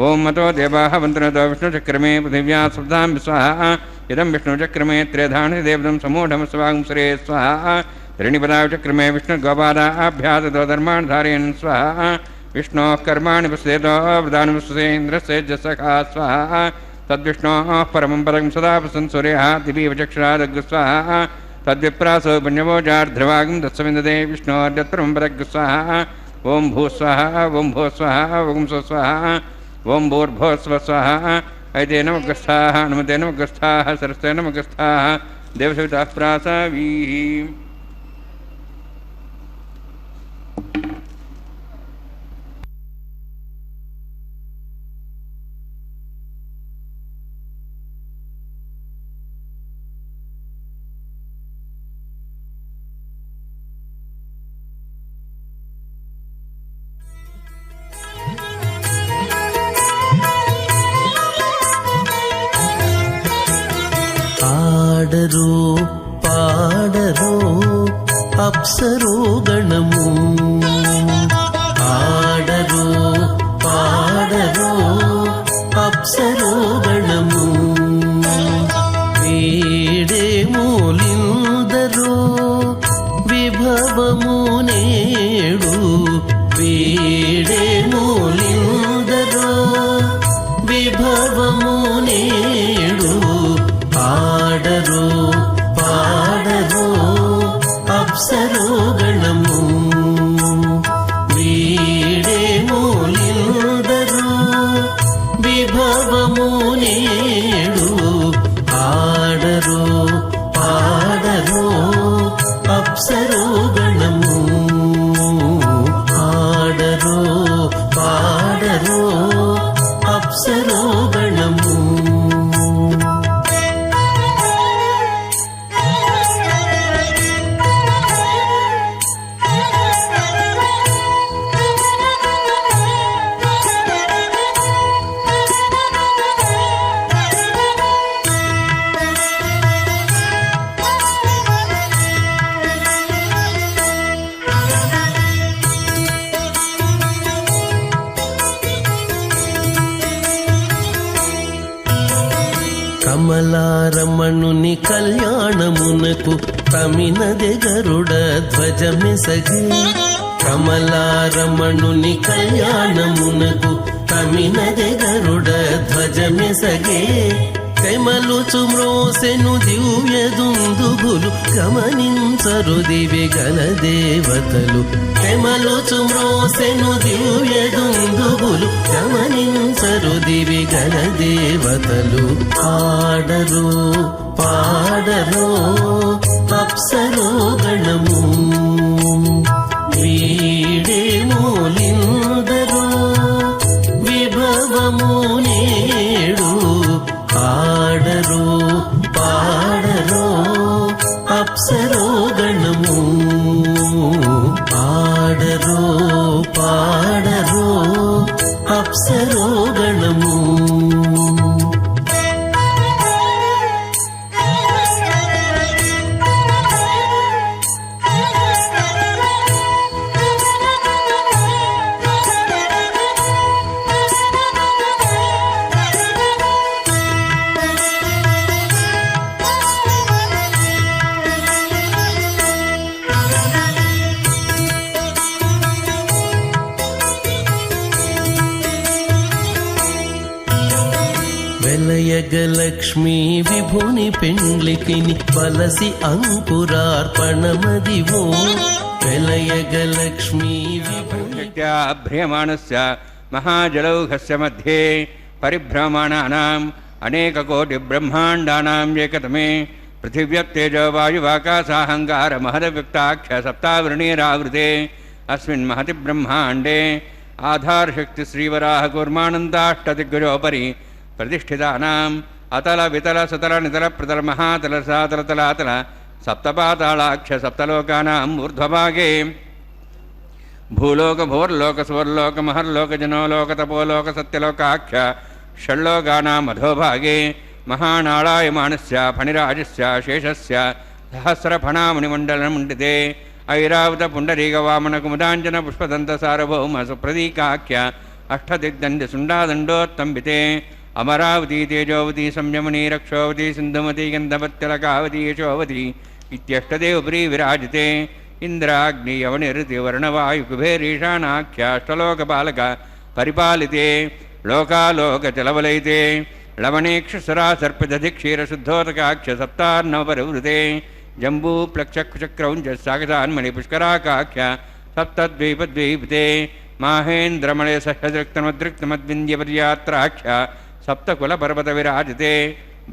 ओं मतो देवाः वन्तनतो विष्णुचक्रमे पृथिव्या सप्तां स्वाहा इदं विष्णुचक्रमे त्रेधानि देवतं समूढमस्वागं सुरे स्वाहा त्रीणिपदाचक्रमे विष्णुगोपादाभ्यासतो धर्मान् धारयन् स्वाहा विष्णोः कर्माणि पश्येतो वृदानि पश्यते इन्द्रस्य जसखा स्वाहा तद्विष्णोः परमं पदं सदा प्रसन् सूर्यः दिवीव चक्षुरादग् स्वाहा तद्विप्रासो पुण्यवोजार्ध्रवागं तत्सविन्दते विष्णोर्यत्परमं पदग् स्वाहा ओं भू स्वाहा ओं भो स्वाहा ओं स्व स्वाहा ओं भूर्भो स्व स्वाहा ऐते नमगस्थाः नमते नमगस्थाः सरस्ते नमगस्थाः देवसविताः प्रासावीः ఆడరో పాడరో అప్సరో గణము ఆడరో పాడరో అప్సరో గణము వేడే మూలిందరో విభవము నేడు వేడే మూలిందరో విభవము నేడు ఆడరో పాడరో అప్సరో గణము వీడే మూలిందరో విభవము నేడు ఆడరో పాడరో అప్సరో గణము ఆడరో పాడరో అప్సరో గణము కమలారమణుని కళ్యాణమునకు తమినదె గరుడ ధ్వజమెసగే. కమలారమణుని కళ్యాణమునకు తమినదె గరుడ ధ్వజమెసగే. తెమలుచు మ్రోసెను దివ్య దుందుబులు గమనించరు దివి గల దేవతలు. తెమలుచు మ్రోసెను దివ్య దుందుబులు గమనించరు దివి గల దేవతలు. ఆడరు పాడరు అప్సరో గణము వీడే మూలిందరు విభవము నేడు. ఆడరు పాడరు అప్సరో గణము ఆడరు పాడరు అప్సరో గణము. వెలయగలక్ష్మీ విభుని పెండ్లికిని వలసి అంకురార్పణమదివో. వెలయగలక్ష్మీ విభుని భ్రియమాణస్య మహాజలౌఘస్య మధ్యే పరిభ్రమాణానాం అనేకకోటి బ్రహ్మాండానాం ఏకతమే పృథివ్యప్తేజో వాయువాకాశాహంకార మహదవ్యక్తాఖ్య సప్తావృణీరావృతే అస్మిన్ మహతి బ్రహ్మాండే ఆధారశక్తి శ్రీవరాహ కూర్మానందాష్టదిగ్గజోపరి ప్రతిష్ఠితానాం అతల వితల సుతల నితల ప్రతల మహాతల సాతల తలాతల సప్తపాతాళాక్ష సప్తలోకానాం ఊర్ధ్వభాగే భూలోక భూర్లోక సువర్లోక మహర్లోక జనోలోక తపోలోక సత్యలోకాఖ్య షణ్లోకానాం అధోభాగే మహానాళాయమానస్య ఫణిరాజస్య శేషస్య సహస్రఫణామునిమండలముండితే ఐరావత పుండరీక వామన కుముదాంజన పుష్పదంత సార్వభౌమ సుప్రదీకాఖ్య అష్టదిగ్దండి సుండాదండోత్తంబితే అమరావతి తేజోవతి సంయమనీ రక్షోవతి సింధుమతి గంధవత్తిలకావతి యశోవతి ఇత్యష్టదేవపురీ విరాజితే ఇంద్రాగ్నియవనిర్దివర్ణవాయుకుభేరీషాణాఖ్యాష్టలోకపాలక పరిపాలితే లోకాలోకచలవలైతే లవణేక్షుసరాసర్పదధిక్షీరశుద్ధోదకాఖ్య సప్తార్ణవపరివృతే జంబూప్లక్షకుచక్రౌంచ సాగతాన్మణి పుష్కరాకాఖ్య సప్తద్వీపద్వీపితే మాహేంద్రమణయ సహ్యదృక్తమద్రిక్తమద్వింద్యపర్యాత్రాఖ్య సప్తకులపర్వత విరాజితే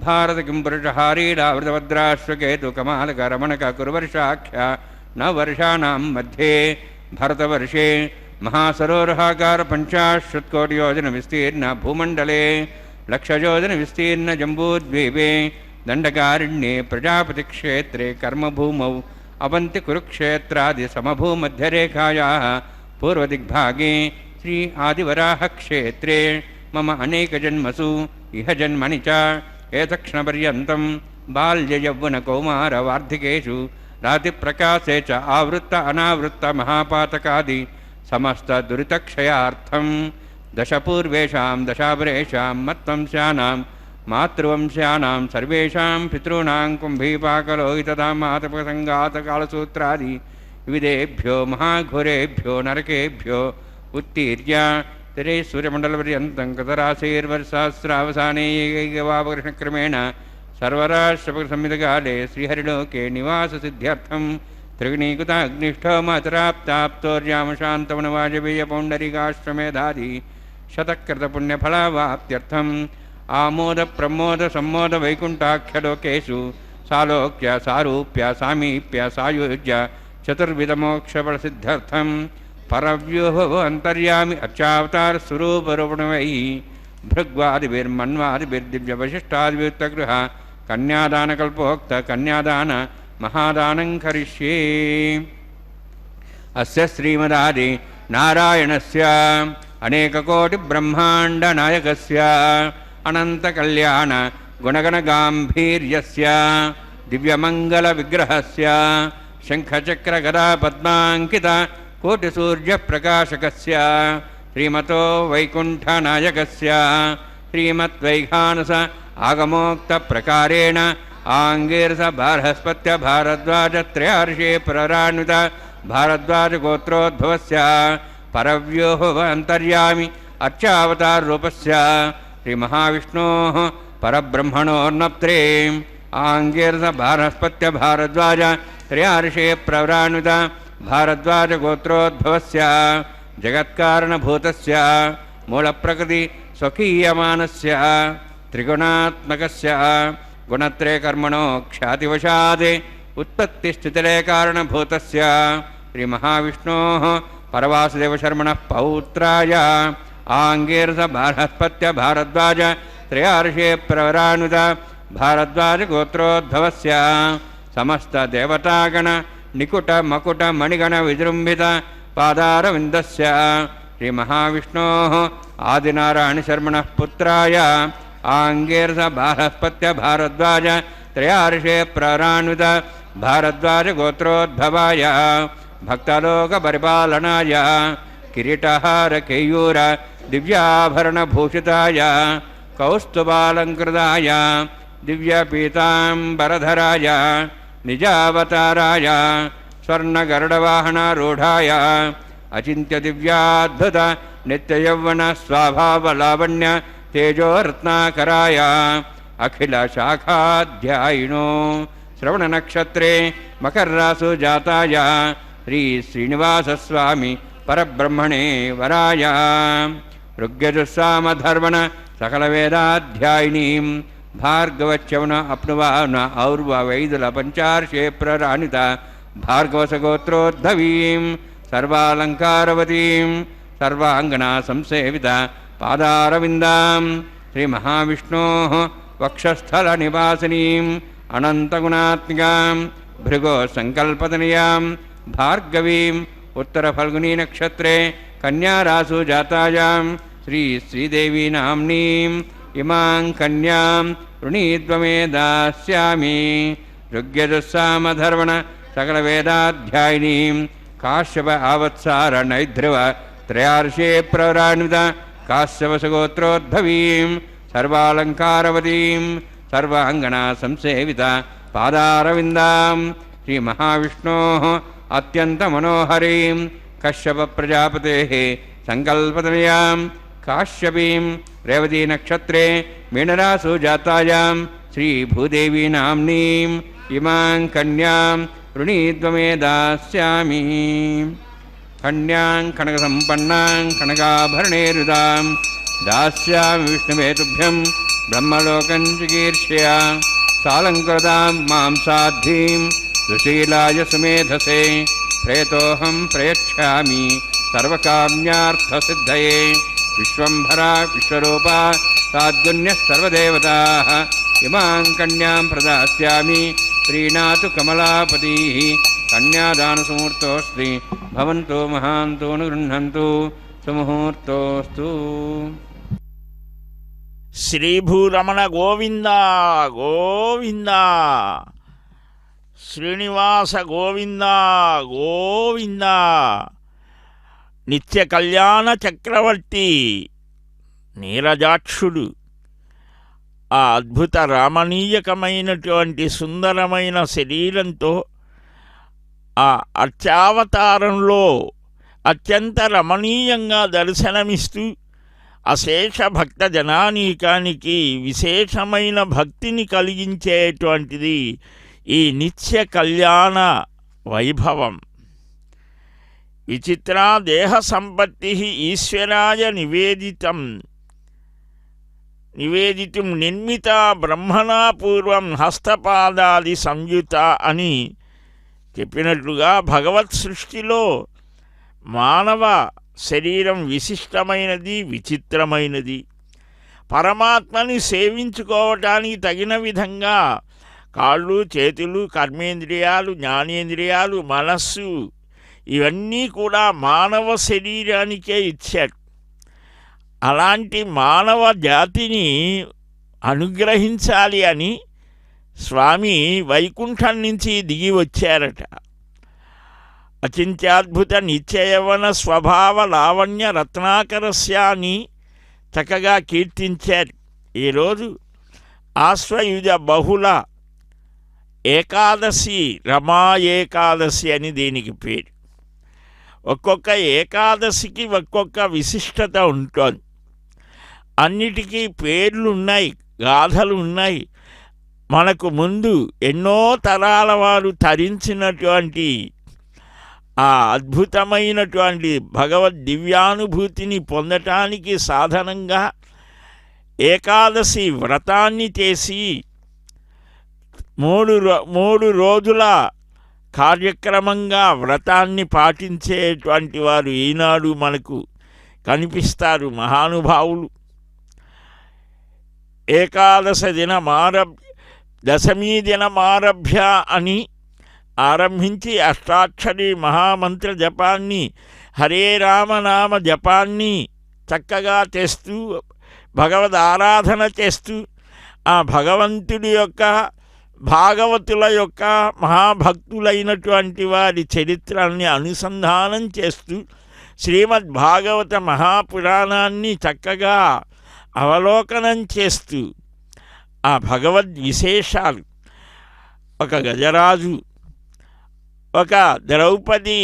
భారత కింపురుషహారీడావృతభద్రాశ్వకేతు కమాలక రమణక కురువర్షాఖ్య నవర్షాణం మధ్యే భరతవర్షే మహాసరోరహాకార పంచాశత్కోటియోజన విస్తీర్ణ భూమండలే లక్షయోజన విస్తీర్ణ జంబూద్వీపే దండకారణ్యే ప్రజాపతిక్షేత్రే కర్మభూమౌ అవంతి కురుక్షేత్రాది సమభూమధ్యరేఖాయాः పూర్వదిగ్భాగే శ్రీ ఆదివరాహక్షేత్రే మమ అనేకజన్మసు ఇహ జన్మని చ ఏతక్షణపర్యంతం బాల్యయౌవనకౌమారవార్ధికేషు రాతిప్రకాశే చ ఆవృత్త అనావృత్త మహాపాతకాది సమస్త దురితక్షయార్థం దశపూర్వేషాం దశాపరేషాం మత్వంశానాం మాతృవంశానాం సర్వేషాం పితॄణాం కుంభీపాకలోహితదామాతపసంగాతకాలసూత్రాది వివిధేభ్యో మహాఘోరేభ్యో నరకేభ్యో ఉత్తీర్య తిరే సూర్యమండలపర్యంతం కృతరాశైర్వర్షాస్రావసానే ఏకైకవాపకృష్ణక్రమేణ సర్వరాష్ట్రపకసంహితకాలే శ్రీహరిలోకే నివాససిద్ధ్యర్థం త్రిగుణీకృతాగ్నిష్టోమతరాప్తాప్తోర్యామశాంతమనవాజపేయ శతకృతపుణ్యఫలావాప్త్యర్థం ఆమోద ప్రమోద సమ్మోద వైకుంఠాఖ్యలోకేషు సాలోక్య సారూప్య సామీప్య సాయుజ్య చతుర్విధమోక్షఫలసిద్ధ్యర్థం పరవ్యూహో అంతర్యామి అర్చావతార స్వరూపరూపణమై భృగ్వాదిభిర్మన్వాదిభిర్దివ్యవశిష్టాదివ్యుక్తగృహ కన్యాదానకల్పోక్త కన్యాదాన మహాదానం కరిష్యే. అస్య శ్రీమదాది నారాయణస్య అనేకకోటి బ్రహ్మాండ నాయకస్య అనంత కళ్యాణ గుణగణ గాంభీర్యస్య దివ్యమంగళ విగ్రహస్య శంఖచక్ర గదా పద్మాంకిత కోటి సూర్య ప్రకాశకస్య శ్రీమతో వైకుంఠ నాయకస్య श्रीमद्वैघानस आगमोक्तप्रकारेण आङ्गीरस बार्हस्पत्य भारद्वाजत्रयार्षे प्ररान्वित भारद्वाजगोत्रोद्भवस्य परव्योः अन्तर्यामि अर्चावताररूपस्य श्रीमहाविष्णोः परब्रह्मणोर्नप्त्रे आङ्गीरस बार्हस्पत्य भारद्वाज त्रयार्षे प्ररान्वित भारद्वाजगोत्रोद्भवस्य जगत्कारणभूतस्य मूलप्रकृति स्वकीयमानस्य त्रिगुणात्मकस्य गुणत्रयकर्मणो ख्यातिवशात् उत्पत्तिस्थितिलयकारणभूतस्य श्रीमहाविष्णोः परवासुदेवशर्मणः पौत्राय आङ्गीरस बार्हस्पत्य भारद्वाज त्रयार्षे प्ररान्वित भारद्वाजगोत्रोद्भवस्य समस्तदेवतागण निकुट मकुट मणिगण विजृम्भित पादारविन्दस्य श्रीमहाविष्णोः आदिनारायणशर्मणः पुत्राय आङ्गीरस बार्हस्पत्य भारद्वाज त्रयार्षे प्ररान्वित भारद्वाजगोत्रोद्भवाय भक्तलोकपरिपालनाय किरीटहार केयूर दिव्याभरणभूषिताय कौस्तुभालङ्कृताय दिव्यपीताम्बरधराय निजावताराय स्वर्णगरुडवाहनारूढाय अचिन्त्यदिव्याद्भुत नित्ययौवन स्वाभावलावण्य तेजोरत्नाकराय अखिलशाखाध्यायिनो श्रवणनक्षत्रे मकररासु जाताय श्रीश्रीनिवासस्वामी परब्रह्मणे वराय ऋग्यजुस्सामधर्मण सकलवेदाध्यायिनीं भार्गवच्यवन अप्नुवान और्ववैदुल पंचार्षे प्रराणिता भार्गवसगोत्रोद्धवीं सर्वालङ्कारवतीं सर्वाङ्गना संसेविता पादारविन्दां श्रीमहाविष्णोः वक्षस्थलनिवासिनीं अनन्तगुणात्मिकां भृगो सङ्कल्पतनयां भार्गवीं उत्तरफल्गुनी नक्षत्रे कन्यारासु जातायां श्रीदेवी नाम्नीम् इमां कन्यां वृणीद्वमे दास्यामि ऋग्यजुस्सामधर्मण सकलवेदाध्यायिनीं काश्यप आवत्सार नैध्रुव त्रयार्षे प्ररान्वित काश्यपसगोत्रोद्भवीं सर्वालङ्कारवतीं सर्वाङ्गना संसेविता पादारविन्दां श्रीमहाविष्णोः अत्यन्तमनोहरीं कश्यपप्रजापतेः सङ्कल्पतनयां काश्यपीं रेवती नक्षत्रे मीनरासु जातायां श्रीभूदेवी नाम्नीं इमां कन्यां वृणीद्वमे दास्यामि कन्यां कनकसम्पन्नां कनकाभरणैरुदां दास्यामि विष्णवे तुभ्यं ब्रह्मलोकं चिकीर्ष्या सालङ्कृतां मां साध्वीं सुशीलाय सुमेधसे प्रेतोऽहं प्रयच्छामि सर्वकाम्यार्थसिद्धये विश्वम्भरा विश्वरूपा साद्गुण्यः सर्वदेवताः इमां कन्यां प्रदास्यामि प्रीणातु कमलापतिः कन्यादानसुमुहूर्तोऽस्ति भवन्तु महान्तु अनुगृह्णन्तु सुमुहूर्तोऽस्तु శ్రీభూరమణ గోవింద గోవింద శ్రీనివాస గోవింద గోవింద నిత్య కళ్యాణ చక్రవర్తి నీరజాక్షుడు ఆ అద్భుత రామణీయకమైనటువంటి సుందరమైన శరీరంతో ఆ అర్చావతారంలో అత్యంత రమణీయంగా దర్శనమిస్తూ అశేష భక్త జనానీకానికి విశేషమైన భక్తిని కలిగించేటువంటిది ఈ నిత్య కళ్యాణ వైభవం. విచిత్రా దేహ సంపత్తి ఈశ్వరాయ నివేదితుం నిర్మిత బ్రహ్మణా పూర్వం హస్తపాదాది సంయుత అని చెప్పినట్లుగా భగవత్ సృష్టిలో మానవ శరీరం విశిష్టమైనది, విచిత్రమైనది. పరమాత్మని సేవించుకోవటానికి తగిన విధంగా కాళ్ళు, చేతులు, కర్మేంద్రియాలు, జ్ఞానేంద్రియాలు, మనస్సు ఇవన్నీ కూడా మానవ శరీరానికే ఇచ్చాడు. అలాంటి మానవ జాతిని అనుగ్రహించాలి అని స్వామి వైకుంఠం నుంచి దిగి వచ్చారట. అచింత్యాద్భుత నిత్యయవన స్వభావ లావణ్య రత్నాకరస్య అని చక్కగా కీర్తించారు. ఈరోజు ఆశ్వయుజ బహుళ ఏకాదశి, రమా ఏకాదశి అని దీనికి పేరు. ఒక్కొక్క ఏకాదశికి ఒక్కొక్క విశిష్టత ఉంటుంది. అన్నిటికీ పేర్లు ఉన్నాయి, గాథలు ఉన్నాయి. మనకు ముందు ఎన్నో తరాల వారు తరించినటువంటి ఆ అద్భుతమైనటువంటి భగవద్ దివ్యానుభూతిని పొందటానికి సాధనంగా ఏకాదశి వ్రతాన్ని చేసి మూడు రోజుల కార్యక్రమంగా వ్రతాన్ని పాటించేటువంటి వారు ఈనాడు మనకు కనిపిస్తారు మహానుభావులు. ఏకాదశ దశమీ దినమారభ్య అని ఆరంభించి అష్టాక్షరి మహామంత్ర జపాన్ని, హరే రామనామ జపాన్ని చక్కగా చేస్తూ భగవద్ ఆరాధన చేస్తూ ఆ భగవంతుడి యొక్క భాగవతుల యొక్క మహాభక్తులైనటువంటి వారి చరిత్రల్ని అనుసంధానం చేస్తూ శ్రీమద్ భాగవత మహాపురాణాన్ని చక్కగా అవలోకనం చేస్తూ ఆ భగవద్ విశేషాలు, ఒక గజరాజు, ఒక ద్రౌపది,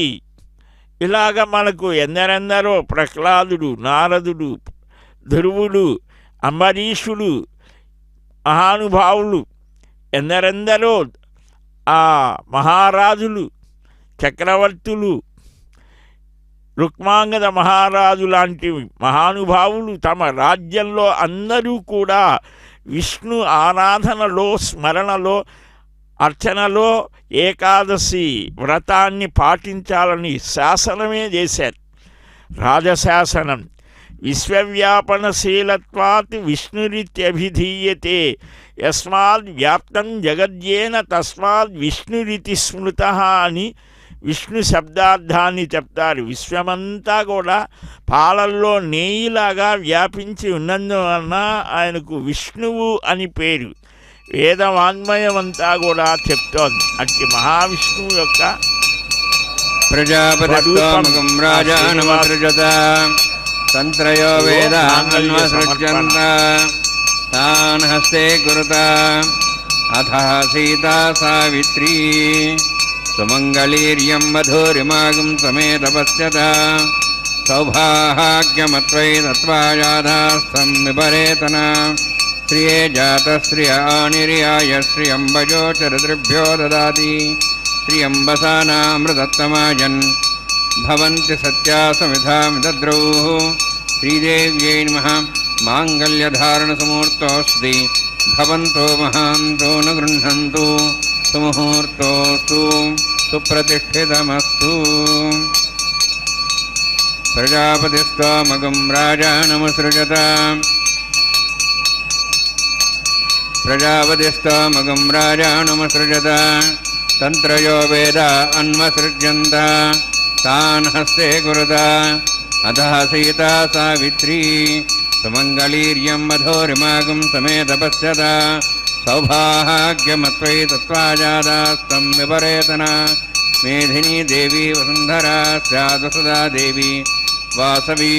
ఇలాగ మనకు ఎందరెందరో ప్రహ్లాదుడు, నారదుడు, ధ్రువుడు, అంబరీషుడు, మహానుభావులు, ఎందరెందరో ఆ మహారాజులు, చక్రవర్తులు, రుక్మాంగద మహారాజు లాంటి మహానుభావులు తమ రాజ్యంలో అందరూ కూడా విష్ణు ఆరాధనలో, స్మరణలో, అర్చనలో ఏకాదశి వ్రతాన్ని పాటించాలని శాసనమే చేశారు. రాజశాసనం. విశ్వవ్యాపనశీలత్వాత్ విష్ణురిత్యభిధీయతే యస్మాద్ వ్యాప్తం జగద్యేన తస్మాద్ విష్ణురితి స్మృత అని విష్ణు శబ్దార్థాన్ని చెప్తారు. విశ్వమంతా కూడా పాలల్లో నెయ్యిలాగా వ్యాపించి ఉన్నందువలన ఆయనకు విష్ణువు అని పేరు. వేదవాన్మయమంతా కూడా చెప్తోంది. అట్టి మహావిష్ణువు యొక్క ప్రజాపతిస్త్వమగం రాజానమసృజత తంత్రయో వేదాన్వసృజ్యంత తాన్ హస్తే కురుత అథ సీతా సావిత్రీ సుమంగళీర్యం మధురిమాగం సమేతపశ్యత సౌభాగ్యమత్వై తత్వాయాధాస్థం విపరేతన శ్రియే జాతశ్రియానిర్యాయ శ్రియంబజోచరదృభ్యో దదాతి శ్రియంబసానామృతత్తమాజన్ భవంతి సత్యా సమిధామిదద్రౌః శ్రీదేవ్యై నమః మాంగళ్యధారణసముహూర్తోऽస్తి భవంతో మహాంతో న గృహ్ణन्तు సుముహూర్తోస్తు సుప్రతిష్ఠితమస్తు. ప్రజాపతిస్త్వమగం రాజానమసృజత ప్రజాపతిస్త్వమగం రాజానమసృజత తంత్రయో వేద అన్వసృజ్యంత తాన్ హస్తే కురుత అథ సీతా సావిత్రీ సుమంగళీర్యం మధోరిమాగం సమేతపశ్యత సౌభాగ్యమత్వై తత్వాజాదాస్తం విపరేతన మేధినీ దేవీ వసుంధరా స్యాద్వసుదా దేవీ వాసవీ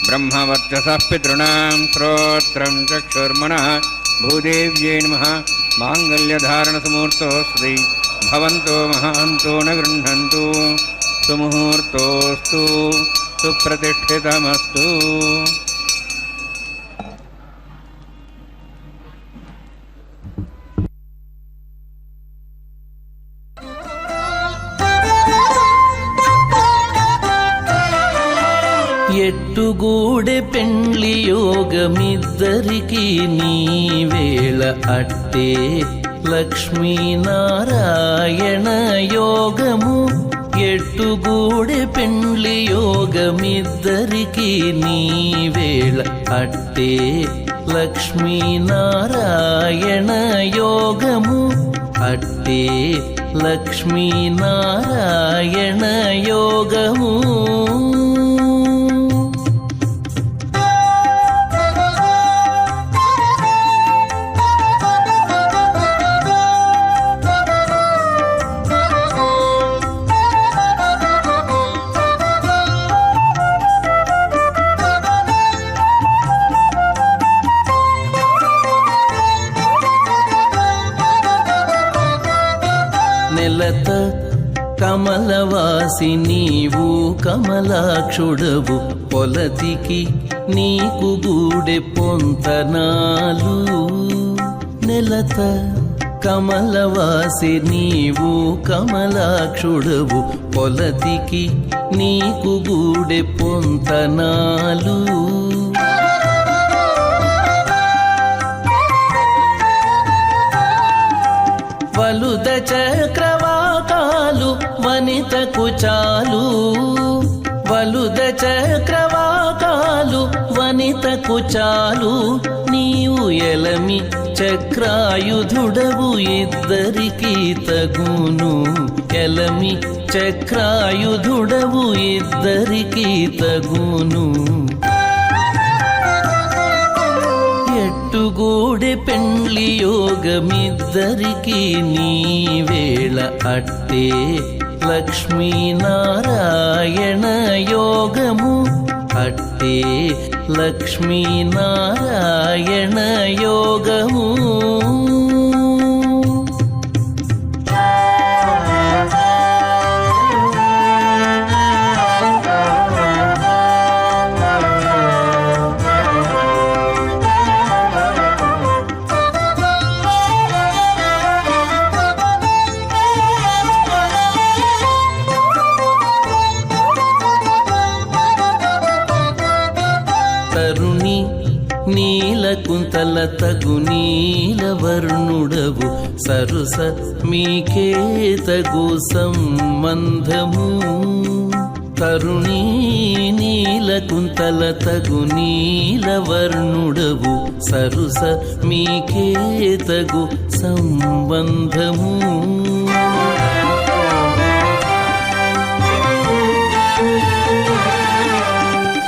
బ్రహ్మవర్చసః పితॄణాం శ్రోత్రం చక్షుర్మనః భూదేవ్యై నమః మాంగళ్యధారణసముహూర్తోऽస్తి భవంతో మహాంతో న గృహ్ణन्तు సుముహూర్తోస్తు సుప్రతిష్ఠితమస్తు. ఎట్టుగూడె పెండ్లి యోగమిద్దరికి నీ వేళ అట్టే లక్ష్మీనారాయణ యోగము. ఎట్టుగూడె పెండ్లి యోగమిద్దరికి నీ వేళ అట్టే లక్ష్మీనారాయణ యోగము. అట్టే లక్ష్మీనారాయణ యోగము. నెలత కమలవాసి నీవు కమలాక్షుడవు పొలతికి నీకు గూడె పొంతనాలు నెలత కమలవాసి నీవు కమలాక్షుడవు పొలతికి నీకు గూడె పొంతనాలు వలుద చక్రవాకాలు వనితకు చాలు వలుద చక్రవాకాలు వనితకు చాలు నీవు ఎలమి చక్రాయుధుడవు ఇద్దరికి తగును ఎలమి చక్రాయుధుడవు ఇద్దరికి తగును ఎట్టుగూడె పెండ్లి యోగమిద్దరికి నీవేళ అట్టే లక్ష్మీనారాయణ యోగము అట్టే లక్ష్మీనారాయణ యోగము తరుణి నీలకుంతల తగు నీలవర్ణుడవు సరుస మీకే తగు సంబంధము తరుణి నీలకుంతల తగు నీలవర్ణుడవు సరుస మీకే తగు సంబంధము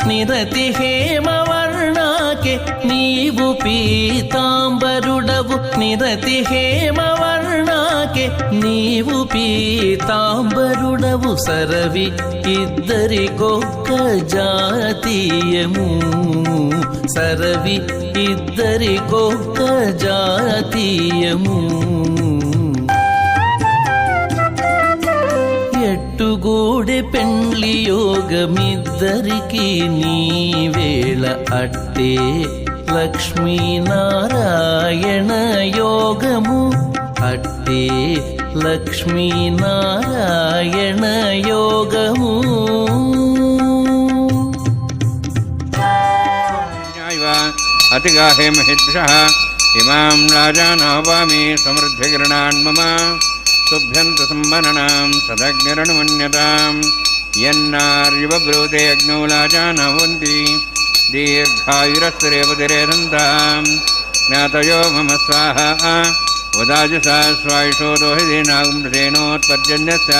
నిరతి హేమవర్ణాకే నీవు పీతాంబరుడవు నిరతి హేమవర్ణాకే నీవు పీతాంబరుడవు సరవి ఇద్దరికొక్క జాతీయము సరవి ఇద్దరికొక్క జాతీయము ఎట్టుగూడె పెండ్లి యోగమిద్దరికి నీవేళ అట్టే లక్ష్మీనారాయణ యోగము అట్టే లక్ష్మీనారాయణ యోగము అతిగాహే మహిద్భుషః ఇమాం రాజానావామి సమృద్ధికిరణాన్ మమ తుభ్యంత సంవరణాం సదగ్నిరనుమన్యతాం యన్నార్యువ బ్రూతే అగ్నౌ లాజానవంతి దీర్ఘాయురస్తిరేపతిరేదంతాం జ్ఞాతయో మమ స్వాహా ఉదాజసా స్వాయుషో దోహిదీనాగుమృతేనోత్పర్జన్యస్య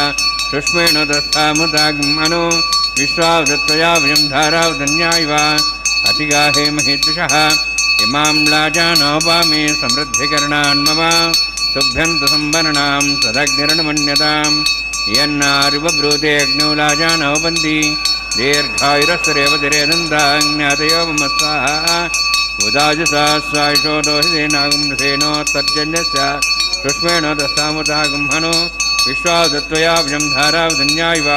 సుష్మేణ దస్థాముదాగ్మను విశ్వావృత్వయా విజం ధారావధన్యా ఇవ అతిగాహే మహిద్విషః ఇమాం లాజానోపామి సమృద్ధికరణాన్ మమ తుభ్యంత సంవరణాం సదగ్నిరనుమన్యతాం యన్నారివ బ్రూతే అగ్నౌ లాజానవంతి దీర్ఘాయురస్తిరేపతిరేదంతాం జ్ఞాతయో మమ స్వాహా ఉదాజసా స్వాయుషో దోహిదీనాగుమృతేనోత్పర్జన్యస్య సుష్మేణ దస్థాముదాగ్మను విశ్వావృత్వయా విజం ధారావధన్యా ఇవ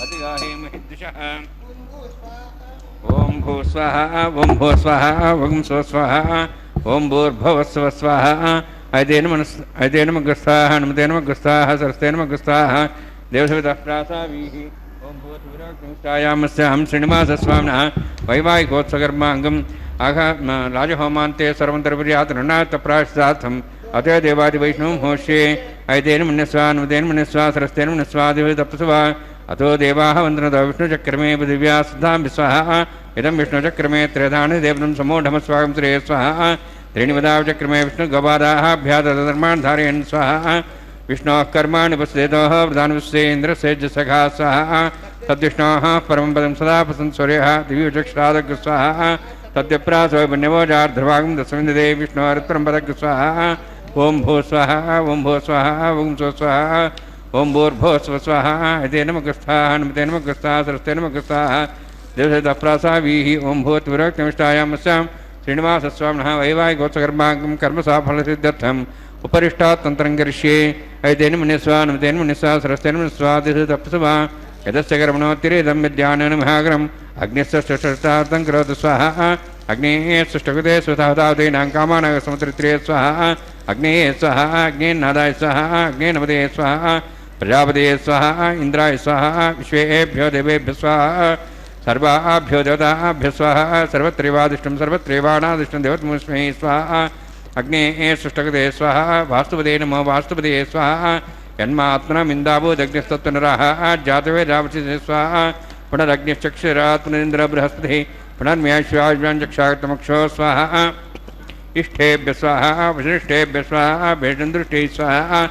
అతిగాహే మహిద్విషః ఓం భూస్వః ఓం భూస్వః ఓం స్వస్వః ఓం భూర్భువస్వః స్వః ఐతేనమగ్రస్తాః నమతేనమగ్రస్తాః సరస్తేనమగ్రస్తాః దేవసవితః ప్రాసావీః ఓం భూర్భువస్వః శ్రీనివాసస్వామినः వైవాహికోత్సకర్మాంగం రాజహోమాంతే సర్వంతర్పర్యాతృణాత్తప్రాశ్చార్థం అతయ దేవాదివైష్ణవం హోష్యే ఐతేనమన్యస్వ నమతేనమన్యస్వ సరస్తేనమన్యస్వ అతో దేవాः వందనతో విష్ణుచక్రమే దివ్యా సిద్ధాం విశ్వः ఇదం విష్ణుచక్రమే త్రేధాని దేవతం సమూఢమస్వాగం శ్రేయ స్వः त्रीणिवदावचक्रमे विष्णुगवादाभ्याधर्मान् धारयन् स्वः विष्णोः कर्माणि पश्येतोः प्रधानविश्वेन्द्रसेज्यसखा स्वः तद्विष्णोः परमं पदं सदा पसन् सूर्यः दिव्यचक्षुरादग् स्वः तद्यप्रासो पुण्यवोजार्ध्रभागं दशमिन्दे विष्णोर्परं पदग् स्वः ओं भू स्वः ओं भू स्वः ओं सो स्वः ओं भूर्भुवस्व स्वः इति नमग्रस्थाः नमते नमग्रस्थाः सरस्ते नमग्रस्थाः देवसेतप्रासावीः ओं भूत्विरक्तमिष्टायामस्यां श्रीनिवासस्वामिनः वैवाहिकोत्सकर्माकं कर्मसाफलसिद्ध्यर्थम् उपरिष्टात् तन्त्रं करिष्ये ऐतेन मुनिस्वा नमतेन मुनिस्वा सरस्तेन मुनिस्वा दिशतप्सुवा यदस्य कर्मणोत्तिरेदं विद्यानेन महाग्रम् अग्निस्सष्टष्टार्थं करोतु स्वाहा अग्नेः सृष्टकृते स्वधावतावतीनां कामानां समुद्रित्रे स्वाहा अग्नेः स्वाहा अग्नेन्नादाय स्वाहा अग्नेनपदे स्वाहा प्रजापतये स्वाहा इंद्राय स्वाहा विश्वेभ्यो देवेभ्यो स्वाहा सर्वाभ्यो देवताभ्यो स्वाहा सर्वत्रैवादिष्टं सर्वत्रैवानादिष्टं देवतमस्मै स्वाहा अग्नेः सृष्टकृते स्वाहा वास्तुपदे नमो वास्तुपदये स्वाहा यन्मात्मनमिन्दावो दग्निस्तत्वनराः जातवे रावसिते स्वाहा पुनरग्निश्चक्षुरात् पुनरिन्द्र बृहस्पतिः पुनर्म्याश्वाज्ञानचक्षातमक्षो स्वाहा इष्टेभ्य स्वाहा वशिष्ठेभ्य स्वाहा भेषन्दृष्टै स्वाहा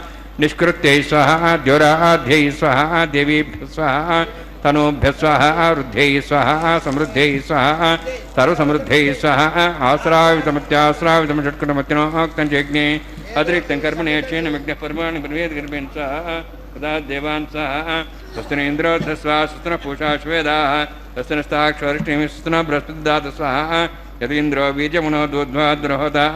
निष्कृत्यै स्वाहा द्योराध्यै स्वाहा देवीभ्य स्वाहा तनूभ्य स्वाहा रुद्ध्यै स्वाहा समृद्ध्यै स्वाहा सर्वसमृद्ध्यै स्वाहा आश्रावितमत्याश्रावितम षट्कुटमत्यनोक्तं चैज्ञे अतिरिक्तं कर्मणे क्षेन विघ्नः परमाणि प्रवेदगर्भेण स्वाहा तदा देवान् स्वाहा स्वस्तिनेन्द्रो धस्वा स्वस्तिनः पूषा श्वेदाः स्वस्तिनस्ताक्षरिष्टिमिः स्वस्तिनः बृहस्पतिर्दधातु स्वाहा यदीन्द्रो बीजमुनो दूर्ध्वाद्रोहोदा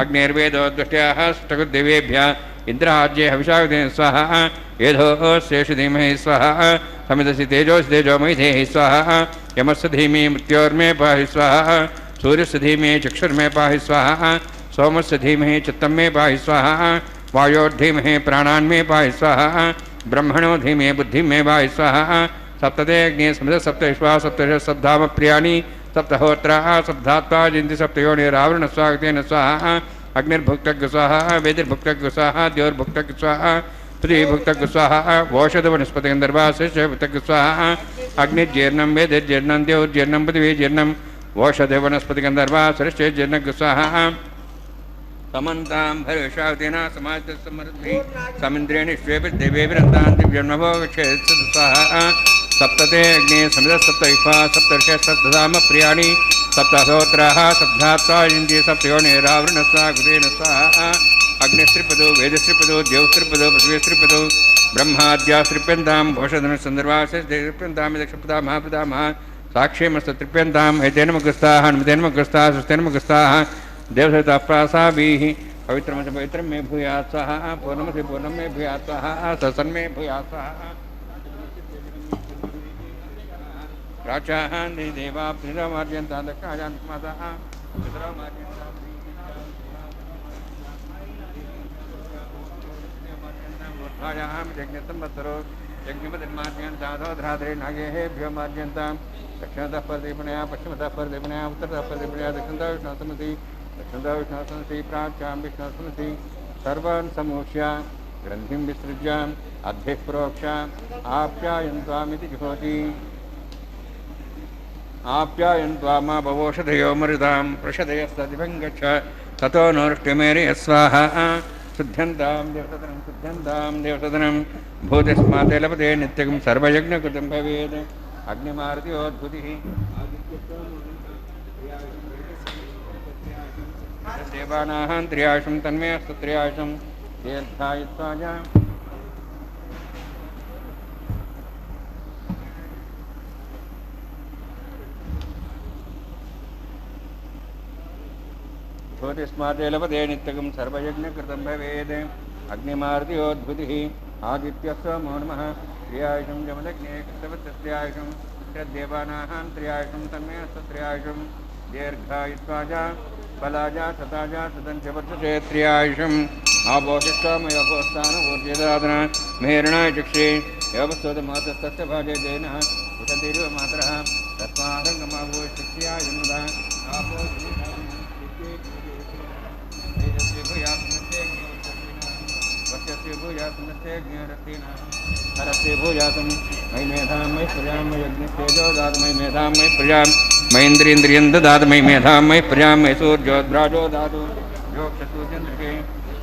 अग्निर्वेदो दृष्ट्याः ष्टकुदेवेभ्यः इंद्राज्ये हविषायुधेन स्वाहा येधो शेषु धीमहि स्वाहा समिदसि तेजोसि तेजोमयि धेहि स्वाहा यमस्य धीमे मृत्योर्मे पाहि स्वाहा सूर्यस्य धीमे चक्षुर्मे पाहि स्वाहा सोमस्य धीमहि चित्तं मे पाहि स्वाहा वायोर्धीमहि प्राणान्मे पाहि स्वाहा ब्रह्मणो धीमे बुद्धिं मे पाहि स्वाहा सप्तते अग्ने समिद सप्त विश्वा सप्तश सप्ताम प्रियाणि सप्तहोत्राः सप्तात्वा जिन्ति सप्तयोनिरावृण स्वागतेन स्वाहा अग्निर्भुक्तज्ञ स्वाहा वेदिर्भुक्तज्ञ स्वाहा द्योर्भुक्तज्ञ स्वाहा पृथ्वीभुक्तज्ञ स्वाहा वोषधवनस्पतिगन्धर्वाशिष्यभुक्तज्ञ स्वाहा अग्निर्जीर्णं वेदिर्जीर्णं द्योर्जीर्णं पृथ्वीजीर्णं वोषधवनस्पतिगन्धर्वा सरिष्यजीर्णज्ञ स्वाहा समन्तां भरशावतेन समाजसमृद्धिः समिन्द्रेणिष्वेपि देवेभिरन्तां दिव्यन्नभोगच्छेत् स्वाहा सप्तते अग्ने समिद सप्तविश्वा सप्तर्षः सप्तधाम प्रियाणि सप्तहोत्राः सप्तात्वा इन्द्रिय सप्तयोनिरावृणस्वा गुदेन स्वाहा अग्निस्त्रिपदो वेदस्त्रिपदो देवस्त्रिपदो पृथ्वीस्त्रिपदो ब्रह्माद्यास्त्रिप्यन्तां भोषधनसन्दर्भास्त्रिप्यन्तां दक्षप्रदा महाप्रदामः साक्ष्यमस्तत्रिप्यन्ताम् एतेन मुखस्ताः हनुमतेन मुखस्ताः स्वस्तेन मुखस्ताः देवसहिताः प्रासाभिः पवित्रमसि पवित्रं मे भूयात् स्वाहा पूर्णमसि पूर्णं मे भूयात् स्वाहा सत्सन्मे भूयात् स्वाहा प्राचाहान् देवा प्रियमार्जन्तां दक्षायान् माताः यज्ञसंवत्सरो यज्ञपतिर्मार्जयन् साधोधराधरे नागेभ्यो मार्जयन्तां दक्षिणतः परदीपणया पश्चिमतः परदीपणया उत्तरतः परदीपणया दक्षिणतः विष्णुसमति दक्षिणतः विष्णुसमति प्राच्यां विष्णुसमति सर्वान् समूह्य ग्रन्थिं विसृज्य अद्भिः प्रोक्ष्य आप्यायन्त्वामिति जुहोति आप्यायन्त्वामा भवोषधयो मरुदां प्रषदयस्तदिवं गच्छ ततो नोष्टिमेरि स्वाहा शुद्ध्यन्तां देवसदनं भूतिस्माते लभते नित्यं सर्वयज्ञकृतं भवेत् अग्निमारुत्योद्भुतिः देवानां त्रियाशं तन्मे अस्तु त्रियाशं दीर्घायुत्वाय भूतिस्माते लभते नित्यं सर्वयज्ञकृतं भवेत् अग्निमारुत्योद्भुतिः आदित्यस्य नमो नमः त्रियायुषं जमदग्ने कृतवत्यस्त्रियायुषं श्रद्देवानां त्रियायुषं तन्मे अस्तु त्रियायुषं दीर्घायुत्वाय बलाजा सताजा सदंच वर्षसे त्रियायुषम् आपोषिष्टामयोगोत्थानपूर्जदादना मेहरणाय चक्षे योगस्तोतमातस्तस्य भाजे देनः उषतिरिव मातरः तस्मादङ्गमाभूषित्यायुनुदा आपो हरस्य भूयातं मयि मेधां मयि प्रजां मयि अग्निस्तेजो दातु मयि मेधां मयि प्रजां मयीन्द्रियन्द्रियं ददातु मयि मेधां मयि प्रजां मयि सूर्योद्राजो दातु योक्षसूचन्द्रिके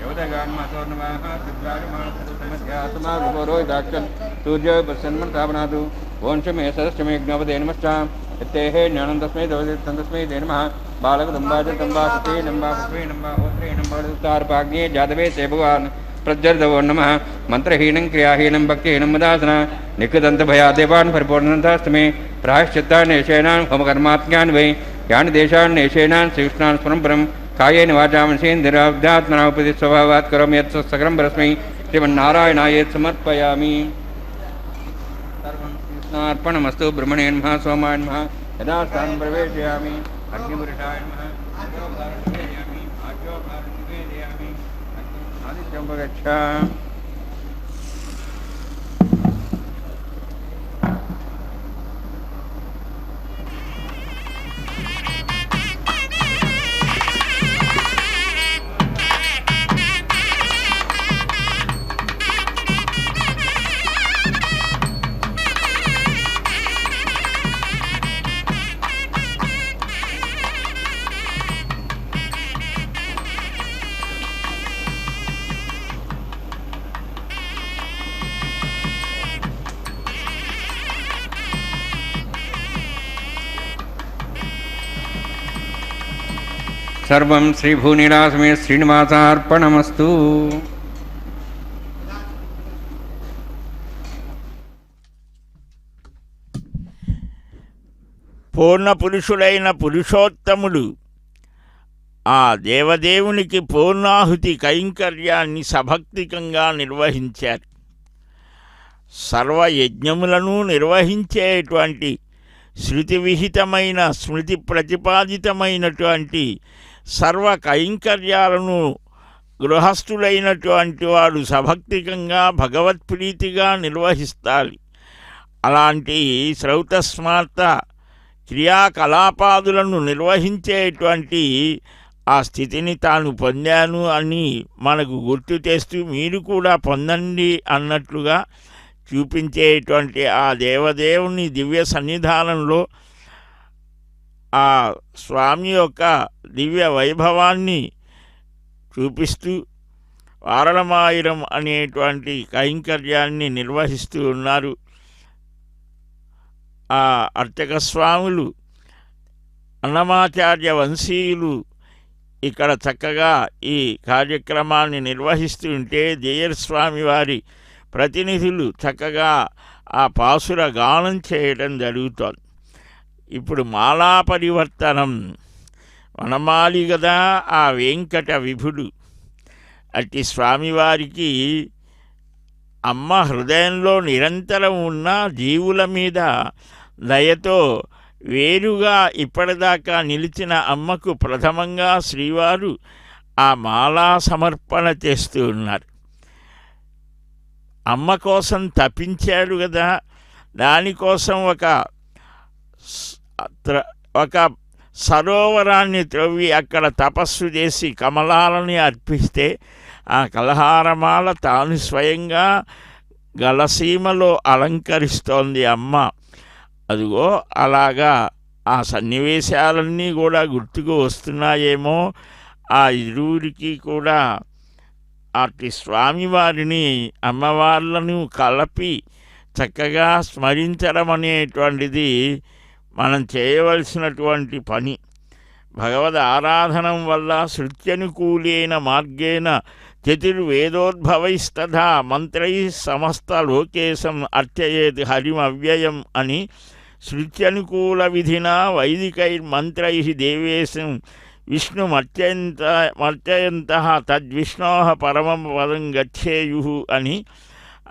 योदगान्मासोर्णवाः सिद्धाजमासमध्यासमागुरोहिताक्षन् सूर्यो पश्यन्मन्तापनातु वंशमे सदस्यमे ज्ञापदे नमश्चां यत्तेः ज्ञानं तस्मै तस्मै ते नमः बालकदम्बा च तम्बा सुते नम्बा पुष्पे नम्बा होत्रे नम्बा तार्पाग्ने जातवे ते भगवान् प्रज्वलितवो नमः मंत्रहीनं क्रियाहीनं भक्तिहीनं मदासना निकृदन्तभयादेवान् परिपूर्णन्तस्तमे प्रायश्चित्तान्यशेनान् होमकर्मात्म्यान् वै यानि देशान्यशेनान् श्रीकृष्णान् स्मरं परं कायेन वाचा मनसेन्द्रियात्मना उपदित स्वभावात् करोमि यत् सकलं परस्मै శ్రీమన్నారాయణాయేత్ సమర్పయామి. సర్వం శ్రీకృష్ణార్పణమస్తు. బ్రహ్మణే నమః. సోమాయ నమః. యథాస్థానం ప్రవేశయామి. అగ్నిపురుషాయ నమః. ఆజ్యోభారం నివేదయామి. ఆజ్యోభారం నివేదయామి. ఆదిత్యం ఉపగచ్చ. సర్వం శ్రీభూనిలాసమే శ్రీనివాసార్పణమస్తు. పూర్ణ పురుషుడైన పురుషోత్తముడు ఆ దేవదేవునికి పూర్ణాహుతి కైంకర్యాన్ని సభక్తికంగా నిర్వహించారు. సర్వయజ్ఞములను నిర్వహించేటువంటి శృతి విహితమైన స్మృతి ప్రతిపాదితమైనటువంటి సర్వ కైంకర్యాలను గృహస్థులైనటువంటి వాడు సభక్తికంగా భగవత్ప్రీతిగా నిర్వహిస్తాలి. అలాంటి శ్రౌతస్మార్త క్రియాకలాపాదులను నిర్వహించేటువంటి ఆ స్థితిని తాను పొందాను అని మనకు గుర్తు చేస్తూ మీరు కూడా పొందండి అన్నట్లుగా చూపించేటువంటి ఆ దేవదేవుని దివ్య సన్నిధానంలో ఆ స్వామి యొక్క దివ్య వైభవాన్ని చూపిస్తూ వారణమాయిరం అనేటువంటి కైంకర్యాన్ని నిర్వహిస్తూ ఉన్నారు. ఆ అర్చక స్వాములు అన్నమాచార్య వంశీయులు ఇక్కడ చక్కగా ఈ కార్యక్రమాన్ని నిర్వహిస్తూ ఉంటే జయర్ స్వామి వారి ప్రతినిధులు చక్కగా ఆ పాసుర గానం చేయడం జరుగుతోంది. ఇప్పుడు మాలా పరివర్తనం వనమాలి కదా ఆ వెంకట విభుడు. అట్టి స్వామివారికి అమ్మ హృదయంలో నిరంతరం ఉన్న జీవుల మీద దయతో వేరుగా ఇప్పటిదాకా నిలిచిన అమ్మకు ప్రథమంగా శ్రీవారు ఆ మాలా సమర్పణ చేస్తూ ఉన్నారు. అమ్మ కోసం తపించాడు కదా, దానికోసం ఒక సరోవరాన్ని త్రవ్వి అక్కడ తపస్సు చేసి కమలాలని అర్పిస్తే ఆ కలహారమాల తాను స్వయంగా గలసీమలో అలంకరిస్తోంది అమ్మ. అదిగో అలాగా ఆ సన్నివేశాలన్నీ కూడా గుర్తుకు వస్తున్నాయేమో. ఆ ఇరువురికి కూడా అట్టి స్వామివారిని అమ్మవార్లను కలిపి చక్కగా స్మరించడం అనేటువంటిది మనం చేయవలసినటువంటి పని. భగవద్ ఆరాధనం వల్ల శృత్యనుకూలేన మార్గేణ చతుర్వేదోద్భవైస్తథా మంత్రై సమస్త లోకేశం అర్చయేత్ హరిమవ్యయం అని శృత్యనుకూల విధినా వైదికైర్మంత్రై దేవేశం విష్ణుమర్చయంతః తద్విష్ణో పరమం పదం గచ్చేయు అని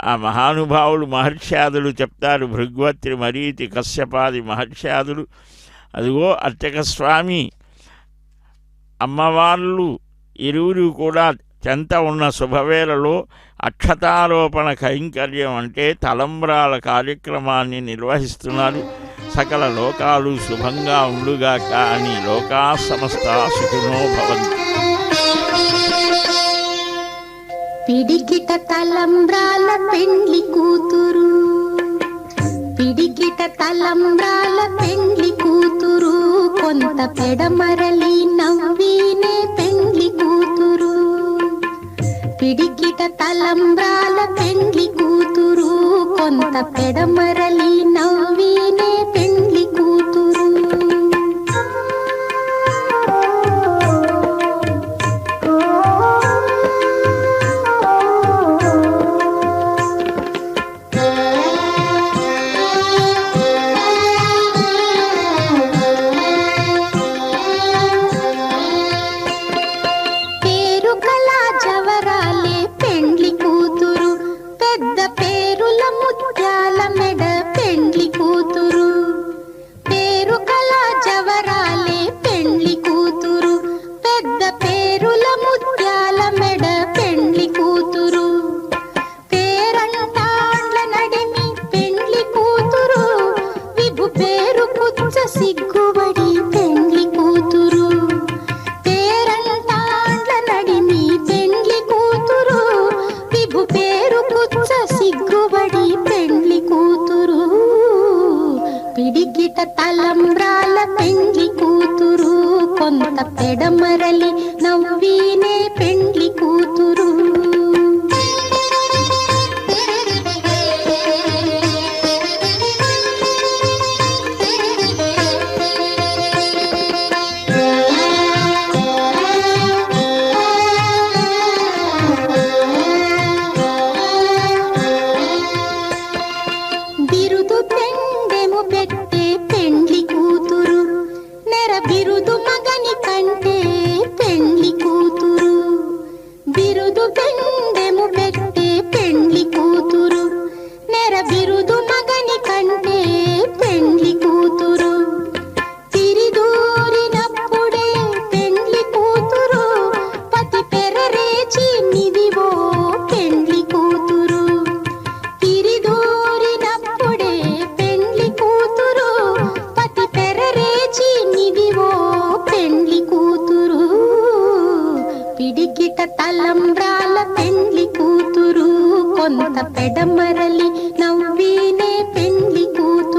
ఆ మహానుభావులు మహర్ష్యాదులు చెప్తారు. భృగ్వత్రి మరీతి కశ్యపాది మహర్ష్యాదులు. అదిగో అర్చక స్వామి అమ్మవార్లు ఇరువురు కూడా చెంత ఉన్న శుభవేళలో అక్షతారోపణ కైంకర్యం అంటే తలంబ్రాల కార్యక్రమాన్ని నిర్వహిస్తున్నారు. సకల లోకాలు శుభంగా ఉండుగాక అని లోకా సమస్త సుఖినో భవంతు. పిడికిట తలంబ్రాల పెండ్లి కూతురు, పిడికిట తలంబ్రాల పెండ్లి కూతురు, కొంత పెడమరలి నవ్వీనే పెండ్లి కూతురు. పిడికిట తలంబ్రాల పెండ్లి కూతురు, కొంత పెడమరలి నవ్వీనే పెండ్లి కూతురు. పేరు కళా జవరాలే పెండ్లి కూతురు, పేరు పుచ్చ సిగ్గుబడి పెండ్లి కూతురు, పిడికిట తలంబ్రాల పెండ్లి కూతురు, కొంత పెడమరలి నవ్వీనే పెండ్లి కూతురు. బిరుదు పెండెము పెట్టే పెండ్లి కూతురు, నెర బిరుదు మగని కంటే పెండ్లి కూతురు. బిరుదు పెండెము పెట్టే పెండ్లి కూతురు, నెర బిరుదు మగని కంటే పెండ్లి కూతురు. తిరిదూరినప్పుడే పెండ్లి కూతురు, పతి పెరరేచి నిదివో పెండ్లి కూతురు. తిరిదూరినప్పుడే పెండ్లి కూతురు, పతి పెరరేచి నిదివో పెండ్లి కూతురు, పిడికిట తలంబ్రాల పెండ్లి కూతురు, కొంత పెడమరలి నవ్వీనే పెండ్లి కూతురు.